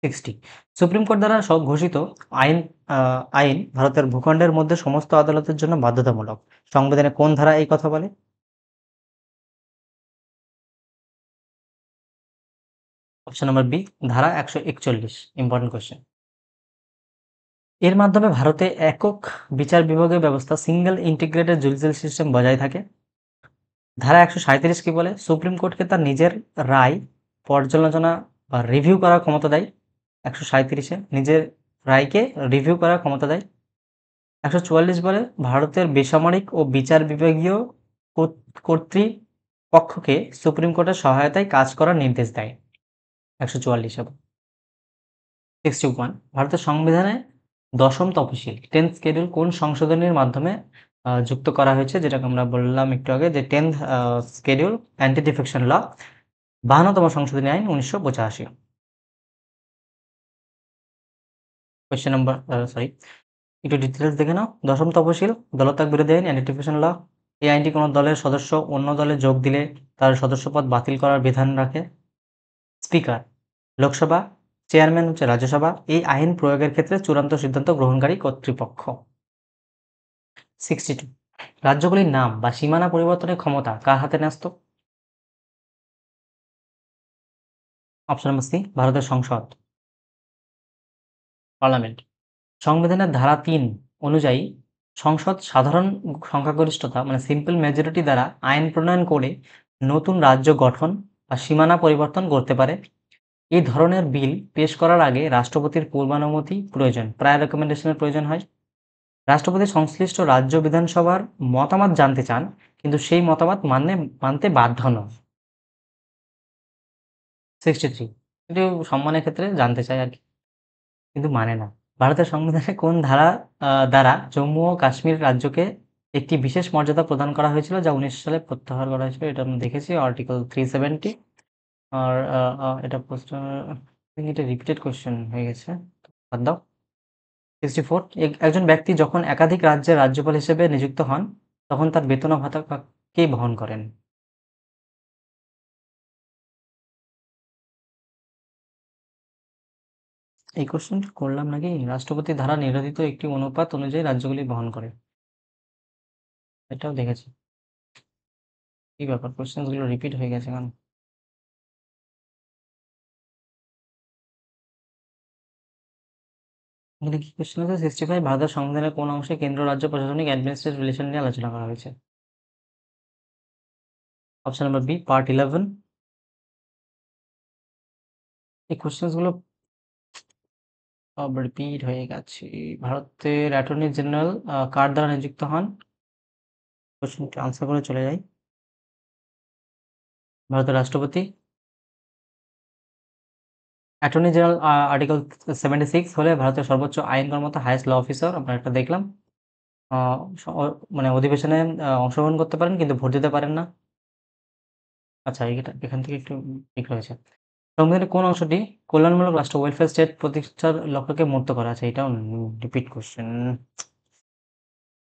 60 supreme court দ্বারা ঘোষিত আইন আইন ভারতের ভূখণ্ডের মধ্যে সমস্ত আদালতের জন্য বাধ্যতামূলক। সংবিধানে কোন ধারা এই কথা বলে? অপশন নম্বর বি ধারা 141। Important question. এর মাধ্যমে ভারতে একক বিচার বিভাগীয় ব্যবস্থা, সিঙ্গেল ইন্টিগ্রেটেড জুডিশিয়াল সিস্টেম বজায় থাকে। ধারা 137 কি বলে? সুপ্রিম কোর্টকে তার নিজের রায় পর্যালোচনা বা রিভিউ করার ক্ষমতা দেয়। 137-এ নিজের রায়কে রিভিউ করার ক্ষমতা দেয়। 144 বলে ভারতের বেসামরিক ও বিচার বিভাগীয় কর্তৃপক্ষকে সুপ্রিম কোর্টের সহায়তায় কাজ করার নির্দেশ দেয়। 144। 61 ভারতের সংবিধানে 10ম তফসিল 10th শিডিউল কোন সংশোধনীর মাধ্যমে যুক্ত করা হয়েছে? যেটাকে আমরা বললাম একটু আগে যে 10th schedule anti defection law, 52তম সংশোধনী আইন 1985। কোয়েশ্চেন নাম্বার একটু ডিটেলস দেখে নাও। ১০ম তফসিল, দলত্যাগ বিরোধী আইন, আইডেন্টিফিকেশন ল। এই আইনটি কোনো দলের সদস্য অন্য দলে যোগ দিলে তার সদস্যপদ বাতিল করার বিধান রাখে। স্পিকার লোকসভা, চেয়ারম্যান হচ্ছে রাজ্যসভা। এই আইন প্রয়োগের ক্ষেত্রে চূড়ান্ত সিদ্ধান্ত গ্রহণকারী কর্তৃপক্ষ। 62, রাজ্যগুলির নাম বা সীমানা পরিবর্তনের ক্ষমতা কার হাতে ন্যস্ত? অপশন নম্বর সি, ভারতের সংসদ, পার্লামেন্ট। সংবিধানের ধারা ৩ অনুযায়ী সংসদ সাধারণ সংখ্যাগরিষ্ঠতা মানে সিম্পল মেজরিটি দ্বারা আইন প্রণয়ন করে নতুন রাজ্য গঠন বা সীমানা পরিবর্তন করতে পারে। এই ধরনের বিল পেশ করার আগে রাষ্ট্রপতির পূর্বানুমতি প্রয়োজন, প্রায়র রেকমেন্ডেশনের প্রয়োজন হয়। রাষ্ট্রপতি সংশ্লিষ্ট রাজ্য বিধানসভার মতামত জানতে চান, কিন্তু সেই মতামত মানতে বাধ্য নন। 63, একটু সম্মানের ক্ষেত্রে জানতে চাই আর কি, কিন্তু মানে না। ভারতের সংবিধানে কোন ধারা দ্বারা জম্মু ও কাশ্মীর রাজ্যকে একটি বিশেষ মর্যাদা প্রদান করা হয়েছিল, যা 1900 সালে প্রত্যাহার করা হয়েছিল? এটা আমরা দেখেছি, আর্টিকেল 370। আর এটা প্রশ্ন, এটা রিপিটেড কোয়েশ্চেন হয়ে গেছে, বাদ দাও। 64, একজন ব্যক্তি যখন একাধিক রাজ্যের রাজ্যপাল হিসেবে নিযুক্ত হন, তখন তার বেতন ও ভাতা কে বহন করেন? এই কোয়েশ্চেনটা করলাম নাকি? রাষ্ট্রপতি ধারা নির্ধারিত একটি অনুপাত অনুযায়ী রাজ্যগুলি বহন করে, এটাও দেখেছি। কি ব্যাপার, কোয়েশ্চেন গুলো রিপিট হয়ে গেছে কেন? এখানে কি কোয়েশ্চেন আছে? 65, ভারতের সংবিধানের কোন অংশে কেন্দ্র রাজ্য প্রশাসনিক অ্যাডমিনিস্ট্রেটিভ রিলেশন নিয়ে আলোচনা করা হয়েছে? Option number B, part 11। এই কোয়েশ্চেন গুলো সব রিপিট হয়ে গেছে। ভারতের অ্যাটর্নি জেনারেল কার দ্বারা নিযুক্ত হন? কোয়েশ্চেনটি আনসার করে চলে যাই। ভারতের রাষ্ট্রপতি। অ্যাটর্নি জেনারেল আর্টিকেল 76 হলে ভারতের সর্বোচ্চ আইন কর্মকর্তা, হাইয়েস্ট ল অফিসার। আমরা এটা দেখলাম। মানে অধিবেশনে অংশগ্রহণ করতে পারেন, কিন্তু ভোট দিতে পারেন না। আচ্ছা, এখান থেকে একটু ঠিক রয়েছে। সংবিধানের কোন অংশটি কল্যাণমূলক রাষ্ট্র, ওয়েলফেয়ার স্টেট প্রতিষ্ঠার লক্ষ্যকে মূর্ত করা আছে? এটাও repeat question.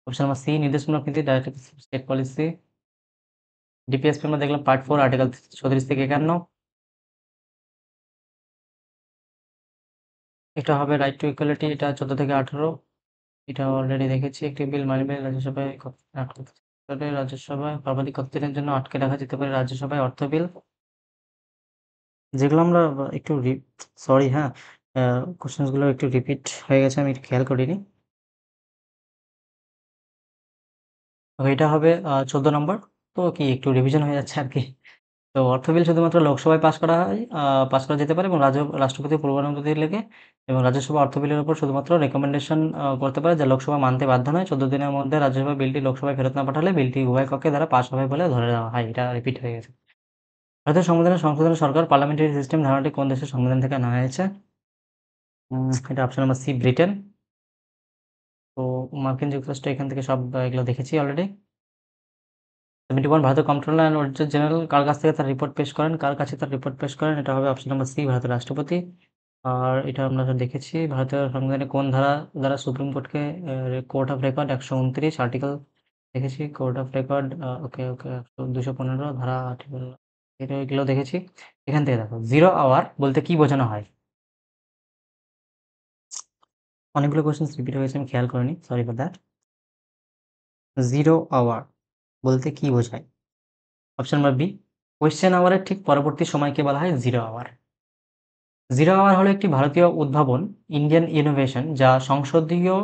Option number C, নির্দেশমূলক নীতি, ডাইরেক্টিভ স্টেট পলিসি। ডিপিএসপি আমরা দেখলাম পার্ট 4, আর্টিকেল 34 থেকে 51। এটা হবে রাইট টু ইকুয়ালিটি, এটা 14 থেকে 18। এটা অলরেডি দেখেছি। একটি বিল মানবে রাজ্যসভায় রাজ্যসভায় সর্বাধিক কতদিনের জন্য আটকে রাখা যেতে পারে রাজ্যসভায়? অর্থ বিল। যেগুলো আমরা একটু সরি, হ্যাঁ, কোশ্চেন গুলো একটু রিপিট হয়ে গেছে, আমি খেয়াল করিনি। এটা হবে 14 নম্বর। তো কি একটু রিভিশন হয়ে যাচ্ছে আর কি। তো অর্থ বিল শুধুমাত্র লোকসভায় পাস করা হয়, পাস করা যেতে পারে এবং রাষ্ট্রপতির পূর্বানুমতি লেগে, এবং রাজ্যসভা অর্থ বিলের উপর শুধুমাত্র রেকমেন্ডেশন করতে পারে, যা লোকসভা মানতে বাধ্য নয়। 14 দিনের মধ্যে রাজ্যসভা বিলটি লোকসভায় ফেরত না পাঠালে বিলটি উভয় কক্ষের দ্বারা পাস হবে বলে ধরে নেওয়া হয়। এটা রিপিট হয়ে গেছে। ভারতের সংবিধানের সংশোধনী সরকার পার্লামেন্টারি সিস্টেম ধারণাটি কোন দেশের সংবিধান থেকে নেওয়া হয়েছে? এটা অপশন নাম্বার সি, ব্রিটেন। তো মার্কিন যুক্তরাষ্ট্র, এখান থেকে সব এগুলো দেখেছি অলরেডি। 71, ভারতের কম্ট্রোলার অ্যান্ড অডিটর জেনারেল কার কাছ থেকে তার রিপোর্ট পেশ করেন? কার কাছে তার রিপোর্ট পেশ করেন? এটা হবে অপশন নাম্বার সি, ভারতের রাষ্ট্রপতি। আর এটা আমরা দেখেছি। ভারতের সংবিধানে কোন ধারা দ্বারা সুপ্রিম কোর্টকে কোর্ট অফ রেকর্ড 129 আর্টিকেল দেখেছি। কোর্ট অফ রেকর্ড, ওকে ওকে, 215 ধারা আর্টিকেল, এগুলো দেখেছি। এখান থেকে দেখো, 0 আওয়ার বলতে কি বোঝানো হয়? অনেকগুলো কোয়েশ্চেন রিপিট হয়েছে, আমি খেয়াল করিনি, সরি ফর দ্যাট। 0 আওয়ার বলতে কি বোঝায়? অপশন নাম্বার বি, কোয়েশ্চেন আওয়ারের ঠিক পরবর্তী সময়কে বলা হয় 0 আওয়ার। 0 আওয়ার হলো একটি ভারতীয় উদ্ভাবন, ইন্ডিয়ান ইনোভেশন, যা সংসদীয়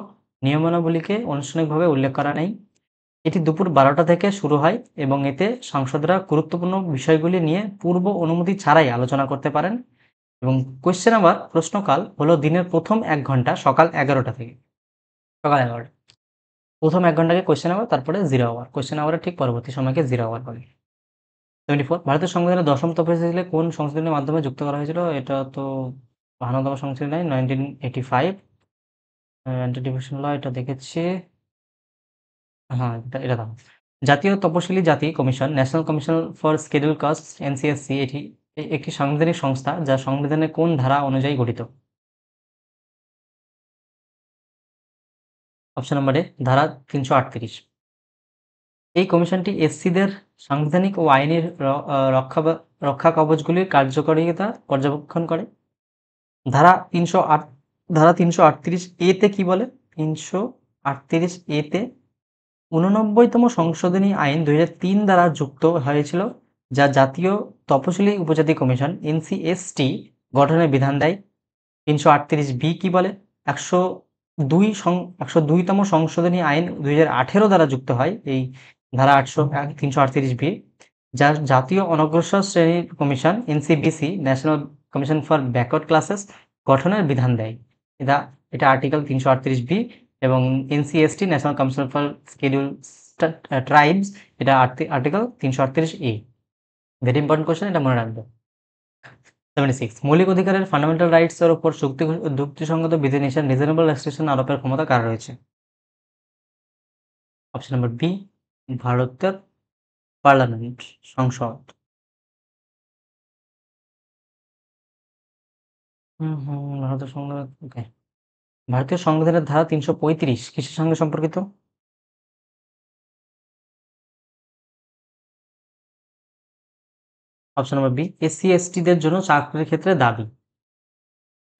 নিয়মাবলীতে আনুষ্ঠানিকভাবে উল্লেখ করা নেই। এটি দুপুর 12টা থেকে শুরু হয় এবং এতে সাংসদরা গুরুত্বপূর্ণ বিষয়গুলি নিয়ে পূর্ব অনুমতি ছাড়াই আলোচনা করতে পারেন। এবং কোয়েশ্চেন আওয়ার, প্রশ্নকাল হলো দিনের প্রথম 1 ঘন্টা, সকাল 11টা থেকে সকাল 11টা। প্রথম 1 ঘন্টাকে কোয়েশ্চেন আওয়ার, তারপরে 0 আওয়ার। কোয়েশ্চেন আওয়ারের ঠিক পরবর্তী সময়কে 0 আওয়ার বলে। 74, ভারতের সংবিধানের 10ম তফসিলে কোন সংশোধনীর মাধ্যমে যুক্ত করা হয়েছিল? এটা তো 52তম সংশোধনী, 1985। অ্যান্টি-ডিফেকশন ল, এটা দেখেছি। হ্যাঁ, এটা দাও। জাতীয় তপশিলি জাতি কমিশন, national commission for scheduled castes, NCSC, এটি একটি সাংবিধানিক সংস্থা যা সংবিধানের কোন ধারা অনুযায়ী গঠিত? অপশন নম্বর এ ধারা ৩৩৮। এই কমিশনটি এসসিদের সাংবিধানিক ও আইনি রক্ষা কবচগুলির কার্যকারিতা পর্যবেক্ষণ করে। ধারা ৩০৮ ধারা ৩৩৮ এ তে কি বলে? ৩৩৮ এ তে ৮৯তম সংশোধনী আইন ২০০৩ দ্বারা যুক্ত হয়েছিল, যা জাতীয় তপশিলি উপজাতি কমিশন এনসিএসটি গঠনের বিধান দেয়। ৩৩৮ কি বলে? ১০২তম সংশোধনী আইন ২০১৮ দ্বারা যুক্ত হয় এই ধারা ৩৩৮ যা জাতীয় অনগ্রসর শ্রেণীর commission NCBC national commission for backward classes গঠনের বিধান দেয়। এটা আর্টিকেল ৩৩৮ এবং NCST national commission for schedule tribes এটা আর্টিকেল ৩৩৮ ভেরি ইম্পর্টেন্ট কোয়েশ্চেন, এটা মনে রাখবে। 76 মৌলিক অধিকারের ফান্ডামেন্টাল রাইটস এর উপর যুক্তিসঙ্গত বিধিনিষেধ রিজনেবল রেস্ট্রিকশন আরোপের ক্ষমতা কার রয়েছে? অপশন নম্বর বি ভারতের পার্লামেন্ট, সংসদ। ভারতের সংবিধান, ওকে। ভারতীয় সংবিধানের ধারা ৩৩৫ কিসের সঙ্গে সম্পর্কিত? অপশন নম্বর বি এসসি/এসটিদের জন্য চাকরির ক্ষেত্রে দাবি।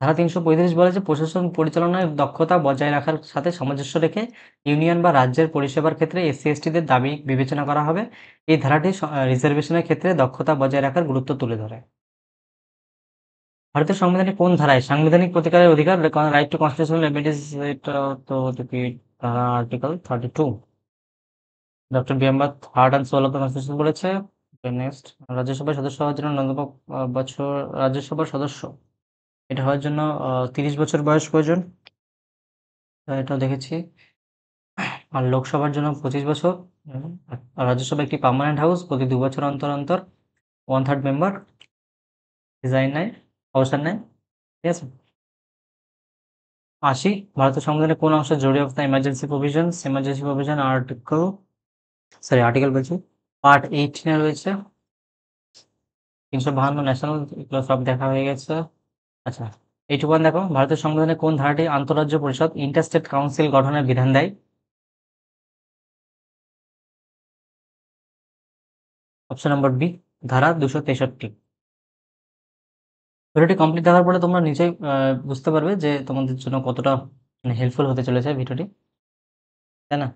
ধারা ৩৩৫ বলে যে প্রশাসন পরিচালনায় দক্ষতা বজায় রাখার সাথে সামঞ্জস্য রেখে ইউনিয়ন বা রাজ্যের পরিষেবার ক্ষেত্রে এসসি/এসটিদের দাবি বিবেচনা করা হবে। এই ধারাটি রিজার্ভেশনের ক্ষেত্রে দক্ষতা বজায় রাখার গুরুত্ব তুলে ধরে। ভারতের সংবিধানের কোন ধারায় সাংবিধানিক প্রতিকারের অধিকার, রাইট টু কনস্টিটিউশনাল রেমেডিস, এটা তো রিপিট ধারা article 32। Doctor B heart and soul of the constitution বলেছে। নেক্সট, রাজ্যসভার সদস্য হওয়ার জন্য ন্যূনতম বছর রাজ্যসভার সদস্য এটা হওয়ার জন্য ৩০ বছর বয়স প্রয়োজন, এটাও দেখেছি। আর লোকসভার জন্য ২৫ বছর। আর রাজ্যসভা একটি পার্মানেন্ট হাউস, প্রতি ২ বছর অন্তর অন্তর 1/3 মেম্বার রিজাইন নেয়, অবসর নেয়। ঠিক আছে। ৮০ ভারতের সংবিধানের কোন অংশ জরুরি অবস্থা emergency provisions? Emergency provision article বলছি পার্ট 18 এ রয়েছে। ৩৫২ ন্যাশনাল, এগুলো সব দেখা হয়ে গেছে। আচ্ছা, 81 দেখো, ভারতের সংবিধানের কোন ধারাটি আন্তঃরাজ্য পরিষদ ইন্টারস্টেট কাউন্সিল গঠনের বিধান দেয়? অপশন নম্বর বি ধারা ২৬৩। ভিডিওটি কমপ্লিট দেখার পরে তোমরা নিজেই বুঝতে পারবে যে তোমাদের জন্য কতটা হেল্পফুল হতে চলেছে ভিডিওটি, তাই না?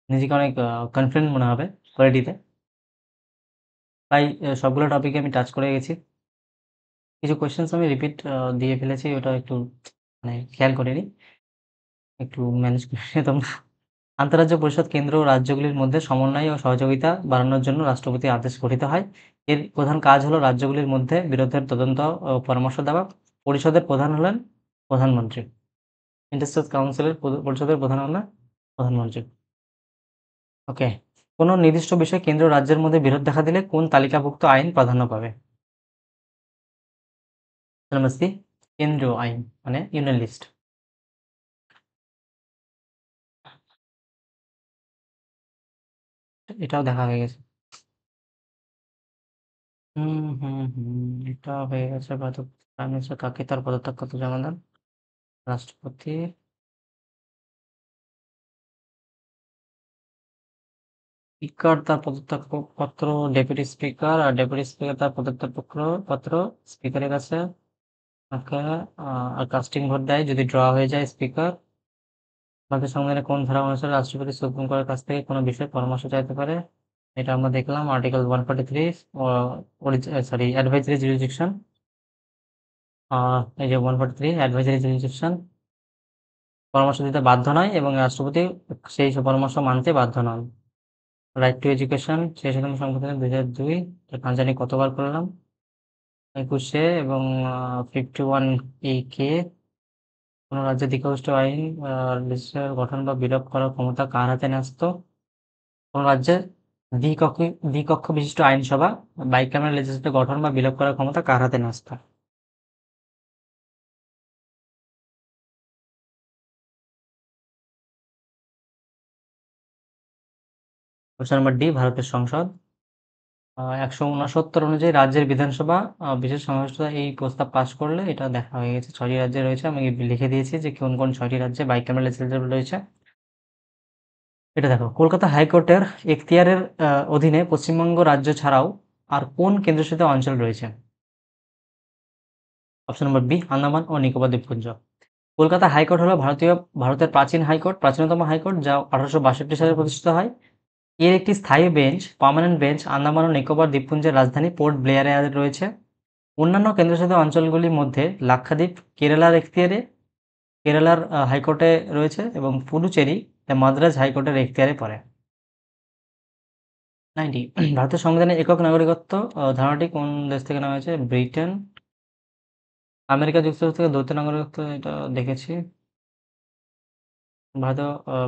নিজেকে অনেক কনফিডেন্ট মনে হবে কোয়ালিটিতে। তাই সবগুলো টপিকে আমি টাচ করে গেছি। কিছু কোয়েশ্চেন্স আমি রিপিট দিয়ে ফেলেছি, ওটা একটু মানে খেয়াল করিনি, একটু ম্যানেজ করে নিও তোমরা। আন্তঃরাজ্য পরিষদ কেন্দ্র ও রাজ্যগুলির মধ্যে সমন্বয় ও সহযোগিতা বাড়ানোর জন্য রাষ্ট্রপতির আদেশ গঠিত হয়। এর প্রধান কাজ হলো রাজ্যগুলির মধ্যে বিরোধের তদন্ত ও পরামর্শ দেওয়া। পরিষদের প্রধান হলেন প্রধানমন্ত্রী। ইন্টারস্টেট কাউন্সিলের পরিষদের প্রধান হলেন প্রধানমন্ত্রী। ওকে। কোনো নির্দিষ্ট বিষয়ে কেন্দ্র ও রাজ্যের মধ্যে বিরোধ দেখা দিলে কোন তালিকাভুক্ত আইন প্রাধান্য পাবে? নাম্বার সি কেন্দ্রীয় আইন, মানে ইউনিয়ন লিস্ট। এটাও দেখা হয়ে গেছে। এটা হয়ে গেছে। প্রাইম মিনিস্টার কাকে তার পদত্যাগ করতে জমা দেন? রাষ্ট্রপতি। স্পিকার তার পদত্যাগ পত্র ডেপুটি স্পিকার, আর ডেপুটি স্পিকার তার পদত্যাগ পত্র স্পিকারের কাছে। ওকে। আর কাস্টিং ভোট দেয় যদি ড্র হয়ে যায় স্পিকার। ভারতের সংবিধানের কোন ধারা অনুসারে রাষ্ট্রপতি সুপ্রিম কোর্টের কাছ থেকে কোনো বিষয়ে পরামর্শ চাইতে পারে? এটা আমরা দেখলাম আর্টিকেল 143, অ্যাডভাইজারি জুরিসডিকশন। এই যে 143 অ্যাডভাইজারি জুরিসডিকশন, পরামর্শ দিতে বাধ্য নয় এবং রাষ্ট্রপতি সেই পরামর্শ মানতে বাধ্য নন। রাইট টু এডুকেশন 66তম সংশোধনী 2002, না জানি কতবার করলাম, 21 এবং 51 এ কে। কোন রাজ্যে দ্বিকক্ষ আইন লেজিসলেচার গঠন বা বিলোপ করার ক্ষমতা কার হাতে ন্যস্ত? কোন রাজ্যে দ্বিকক্ষ দ্বিকক্ষ বিশিষ্ট আইনসভা বাইক্যামেরাল লেজিসলেচার গঠন বা বিলোপ করার ক্ষমতা কার হাতে ন্যস্ত? অপশন নম্বর ডি ভারতের সংসদ। 169 অনুযায়ী রাজ্যের বিধানসভা বিশেষ সমাবেশটা এই প্রস্তাব পাস করলে, এটা দেখা হয়ে গেছে 6টি রাজ্যে রয়েছে। আমি লিখে দিয়েছি যে কোন কোন 6টি রাজ্যে বাইক্যামেরাল লেজিসলেচার রয়েছে। এটা দেখো, কলকাতা হাইকোর্টের এখতিয়ারের অধীনে পশ্চিমবঙ্গ রাজ্য ছাড়াও আর কোন কেন্দ্রশাসিত অঞ্চল রয়েছে? অপশন নম্বর বি, আন্দামান ও নিকোবর দ্বীপপুঞ্জ। কলকাতা হাইকোর্ট হলো ভারতের প্রাচীন হাইকোর্ট, প্রাচীনতম হাইকোর্ট, যা 1862 সালে প্রতিষ্ঠিত হয়। এর একটি স্থায়ী বেঞ্চ, পার্মানেন্ট বেঞ্চ, আন্দামান ও নিকোবর দ্বীপপুঞ্জের রাজধানী পোর্ট ব্লেয়ারে রয়েছে। অন্যান্য কেন্দ্রশাসিত অঞ্চলগুলির মধ্যে লাক্ষাদ্বীপ কেরালার এখতিয়ারে, কেরালার হাইকোর্টে রয়েছে, এবং পুডুচেরি মাদ্রাজ হাইকোর্টের এখতিয়ারে পড়ে। 90 ভারতের সংবিধানে একক নাগরিকত্ব ধারণাটি কোন দেশ থেকে নেওয়া হয়েছে? ব্রিটেন। আমেরিকা যুক্তরাষ্ট্র থেকে দ্বৈত নাগরিকত্ব, এটা দেখেছি।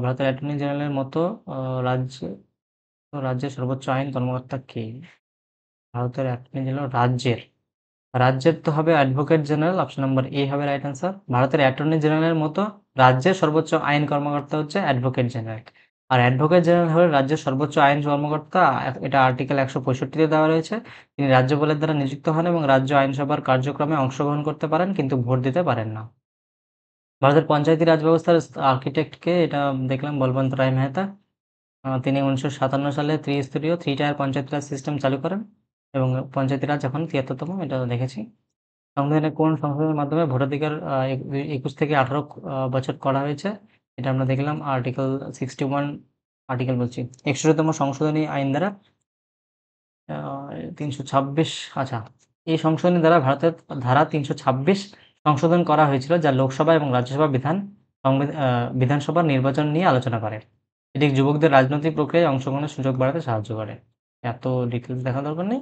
ভারতের অ্যাটর্নি জেনারেলের মতো রাজ্যের সর্বোচ্চ আইন কর্মকর্তা কে? ভারতের অ্যাটর্নি জেনারেল রাজ্যের তো হবে অ্যাডভোকেট জেনারেল, অপশন নম্বর এ হবে রাইট অ্যান্সার। ভারতের অ্যাটর্নি জেনারেলের মতো রাজ্যের সর্বোচ্চ আইন কর্মকর্তা হচ্ছে অ্যাডভোকেট জেনারেল। আর অ্যাডভোকেট জেনারেল হলে রাজ্যের সর্বোচ্চ আইন কর্মকর্তা, এটা আর্টিকেল 165-তে দেওয়া রয়েছে। তিনি রাজ্যপালের দ্বারা নিযুক্ত হন এবং রাজ্য আইনসভার কার্যক্রমে অংশগ্রহণ করতে পারেন, কিন্তু ভোট দিতে পারেন না। ভারতের পঞ্চায়েতি রাজ ব্যবস্থার আর্কিটেক্ট কে? এটা দেখলাম বলবন্ত রায় মেহতা। তিনি 1957 সালে ত্রিস্তরীয় 3 টায়ার পঞ্চায়েত রাজ সিস্টেম চালু করেন, এবং পঞ্চায়েতি রাজ এখন 73তম, এটা দেখেছি। সংবিধানে কোন সংশোধনের মাধ্যমে ভোটাধিকার 21 থেকে 18 বছর করা হয়েছে? এটা আমরা দেখলাম আর্টিকেল 61, আর্টিকেল বলছি 61তম সংশোধনী আইন দ্বারা 326। আচ্ছা, এই সংশোধনী দ্বারা ভারতের ধারা 326 সংশোধন করা হয়েছিল, যা লোকসভা এবং রাজ্যসভা বিধানসভার নির্বাচন নিয়ে আলোচনা করে। এটি যুবকদের রাজনৈতিক প্রক্রিয়ায় অংশগ্রহণের সুযোগ বাড়াতে সাহায্য করে। এত ডিটেলস দেখা দরকার নেই।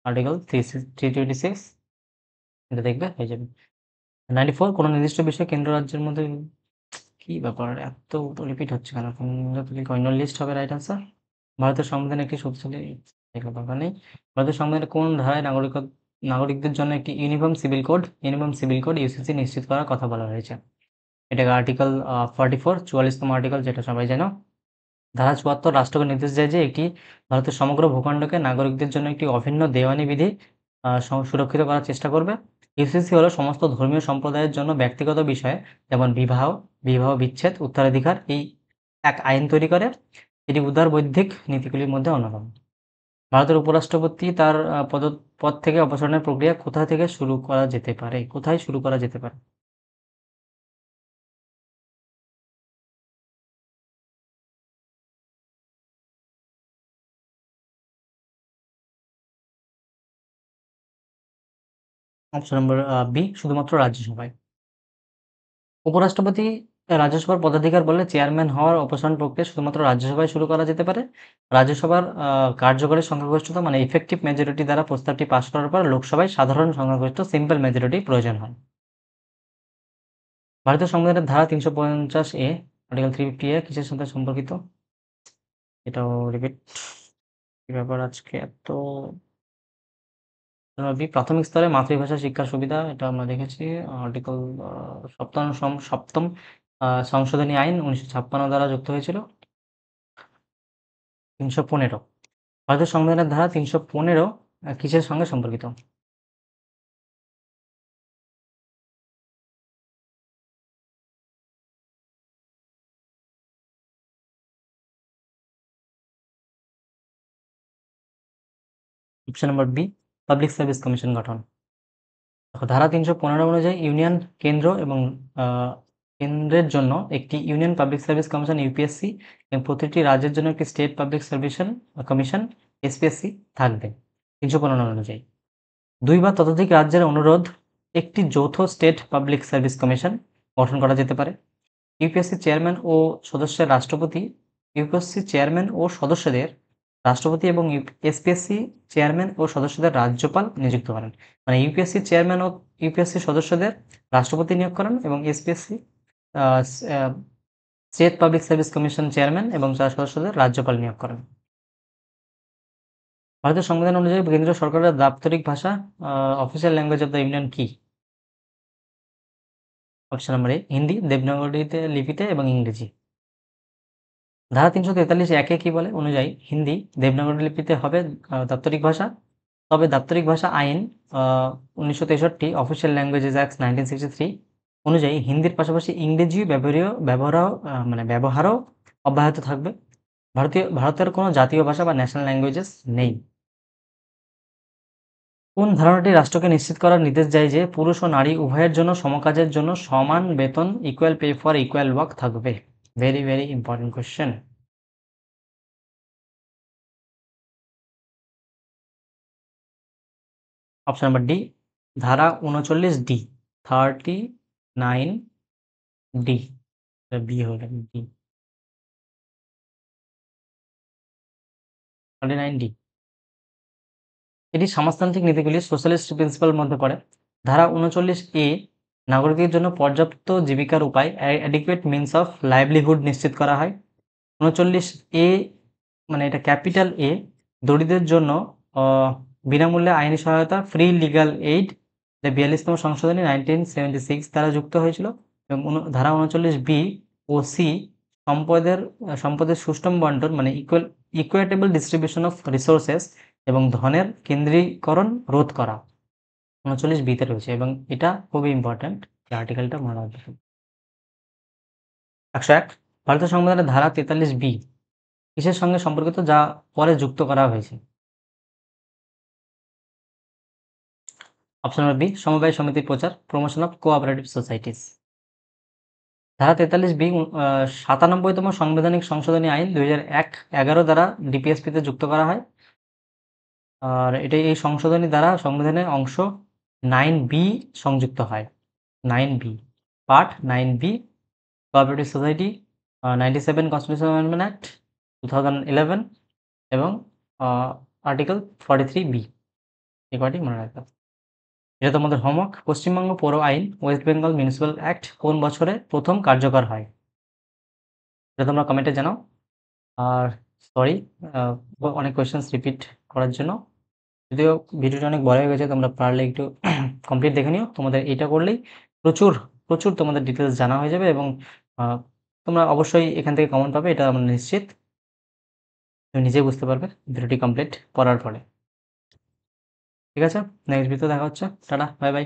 আর্টিকেল 326, এটা দেখবে হয়ে যাবে। 94, কোনো নির্দিষ্ট বিষয়ে কেন্দ্র রাজ্যের মধ্যে কি ব্যাপার, এত রিপিট হচ্ছে কেন? লিস্ট হবে রাইট আনসার। ভারতের সংবিধানে একটি শক্তিশালী, এগুলো দরকার নেই। ভারতের সংবিধানে কোন ধারায় নাগরিকদের জন্য একটি ইউনিফর্ম সিভিল কোড ইউসিসি নিশ্চিত করার কথা বলা হয়েছে? এটাকে আর্টিকেল 44, 44তম আর্টিকেল, যেটা সবাই জানো। ধারা 74 রাষ্ট্রকে নির্দেশ দেয় যে এটি ভারতের সমগ্র ভূখণ্ডকে নাগরিকদের জন্য একটি অভিন্ন দেওয়ানি বিধি সুরক্ষিত করার চেষ্টা করবে। ইউসিসি হলো সমস্ত ধর্মীয় সম্প্রদায়ের জন্য ব্যক্তিগত বিষয়ে, যেমন বিবাহ বিচ্ছেদ, উত্তরাধিকার, এই এক আইন তৈরি করে। এটি উদার বৌদ্ধিক নীতিগুলির মধ্যে অন্যতম। ভারতের উপরাষ্ট্রপতি তার পদ থেকে অপসারণের প্রক্রিয়া কোথায় শুরু করা যেতে পারে? অপশন নম্বর বি, শুধুমাত্র রাজ্যসভায়। উপরাষ্ট্রপতি রাজ্যসভার পদাধিকার বলে চেয়ারম্যান হওয়ার অপসারণ প্রক্রিয়া শুধুমাত্র রাজ্যসভায় শুরু করা যেতে পারে। রাজ্যসভার কার্যকরী সংখ্যাগরিষ্ঠতা মানে ইফেক্টিভ মেজরিটি দ্বারা প্রস্তাবটি পাস করার পর লোকসভায় সাধারণ সংখ্যাগরিষ্ঠ সিম্পল মেজরিটি প্রয়োজন হয়। ভারতীয় সংবিধানের ধারা 350A, আর্টিকেল 350A কিসের সাথে সম্পর্কিত? এটাও রিপিট, কি ব্যাপার আজকে এত? প্রাথমিক স্তরে মাতৃভাষা শিক্ষার সুবিধা, এটা আমরা দেখেছি আর্টিকেল সপ্তম সংশোধনী আইন 1956 দ্বারা যুক্ত হয়েছিল। 315, ভারতের সংবিধানের ধারা 315 কিসের সঙ্গে সম্পর্কিত? Option number B, public service commission গঠন। ধারা 315 অনুযায়ী কেন্দ্র এবং কেন্দ্রের জন্য একটি union public service commission UPSC এবং প্রতিটি রাজ্যের জন্য একটি state public service commission SPSC থাকবে 315 অনুযায়ী। 2 বা ততোধিক রাজ্যের অনুরোধ একটি যৌথ স্টেট পাবলিক সার্ভিস কমিশন গঠন করা যেতে পারে। ইউপিএসসি চেয়ারম্যান ও সদস্যদের রাষ্ট্রপতি এবং এসপিএসসি চেয়ারম্যান ও সদস্যদের রাজ্যপাল নিযুক্ত করেন। মানে ইউপিএসসি চেয়ারম্যান ও ইউপিএসসি সদস্যদের রাষ্ট্রপতি নিয়োগ করেন, এবং SPSC state public service commission chairman এবং তার সদস্যদের রাজ্যপাল নিয়োগ করেন। ভারতের সংবিধান অনুযায়ী কেন্দ্রীয় সরকারের দাপ্তরিক ভাষা official language of the union কি? অপশন নম্বর এ, হিন্দি, দেবনাগরীতে লিপিতে এবং ইংরেজি। ধারা 343 একে কি বলে? অনুযায়ী হিন্দি দেবনাগরী লিপিতে হবে দাপ্তরিক ভাষা, তবে দাপ্তরিক ভাষা আইন 1963 অফিসিয়াল ল্যাঙ্গুয়েজেস অ্যাক্ট 1963 অনুযায়ী হিন্দির পাশাপাশি ইংরেজি ব্যবহারও অব্যাহত থাকবে। ভারতের কোনো জাতীয় ভাষা বা ন্যাশনাল ল্যাঙ্গুয়েজেস নেই। কোন ধারণাটি রাষ্ট্রকে নিশ্চিত করার নির্দেশ দেয় যে পুরুষ ও নারী উভয়ের জন্য সমকাজের জন্য সমান বেতন equal pay for equal work থাকবে? Very very important question. Option number D, ধারা 39D, 39D, বি হয়ে গেল ডি, 39D। এটি সমাজতান্ত্রিক নীতিগুলির সোশ্যালিস্ট প্রিন্সিপাল মধ্যে পড়ে। ধারা 39A নাগরিকদের জন্য পর্যাপ্ত জীবিকার উপায় অ্যাডিকুয়েট মিনস অফ লাইভলিহুড নিশ্চিত করা হয়। 39A মানে এটা ক্যাপিটাল এ, দরিদ্রদের জন্য বিনামূল্যে আইনি সহায়তা ফ্রি লিগাল এইড, 42তম সংশোধনী 1976 দ্বারা যুক্ত হয়েছিল। এবং ধারা 39B ও সি সম্পদের সুষম বন্টন মানে ইকুইটেবল ডিস্ট্রিবিউশন অফ রিসোর্সেস এবং ধনের কেন্দ্রীকরণ রোধ করা 39B-তে রয়েছে, এবং এটা খুবই ইম্পর্ট্যান্ট, এই আর্টিকেলটা মনে রাখবে। 101 ভারতের সংবিধানের ধারা 43B কিসের সঙ্গে সম্পর্কিত যা পরে যুক্ত করা হয়েছে? অপশন নম্বর বি, সমবায় সমিতির প্রচার, প্রমোশন অফ কোঅপারেটিভ সোসাইটিস। ধারা 43B 97তম সাংবিধানিক সংশোধনী আইন 2011 দ্বারা ডিপিএসপিতে যুক্ত করা হয়। আর এই সংশোধনী দ্বারা সংবিধানের অংশ 9B সংযুক্ত হয়। 9B, part 9B, cooperative society, 97 constitution amendment act 2011 এবং আর্টিকেল 43B, এই কয়টি মনে রাখবে। এটা তোমাদের হোমওয়ার্ক। পশ্চিমবঙ্গ পৌর আইন ওয়েস্ট বেঙ্গল মিউনিসিপ্যাল অ্যাক্ট কোন বছরে প্রথম কার্যকর হয়? এটা তোমরা কমেন্টে জানাও। আর সরি অনেক কোয়েশ্চেন্স রিপিট করার জন্য, যদিও ভিডিওটা অনেক বড় হয়ে গেছে, তোমরা পারলে একটু কমপ্লিট দেখে নিও। তোমাদের এটা করলেই প্রচুর প্রচুর তোমাদের ডিটেলস জানা হয়ে যাবে, এবং তোমরা অবশ্যই এখান থেকে কমন পাবে, এটা আমরা নিশ্চিত। তুমি নিজেই বুঝতে পারবে ভিডিওটি কমপ্লিট করার পরে। ঠিক আছে, নেক্সট ভিডিওতে দেখা হচ্ছে। Tata, bye bye.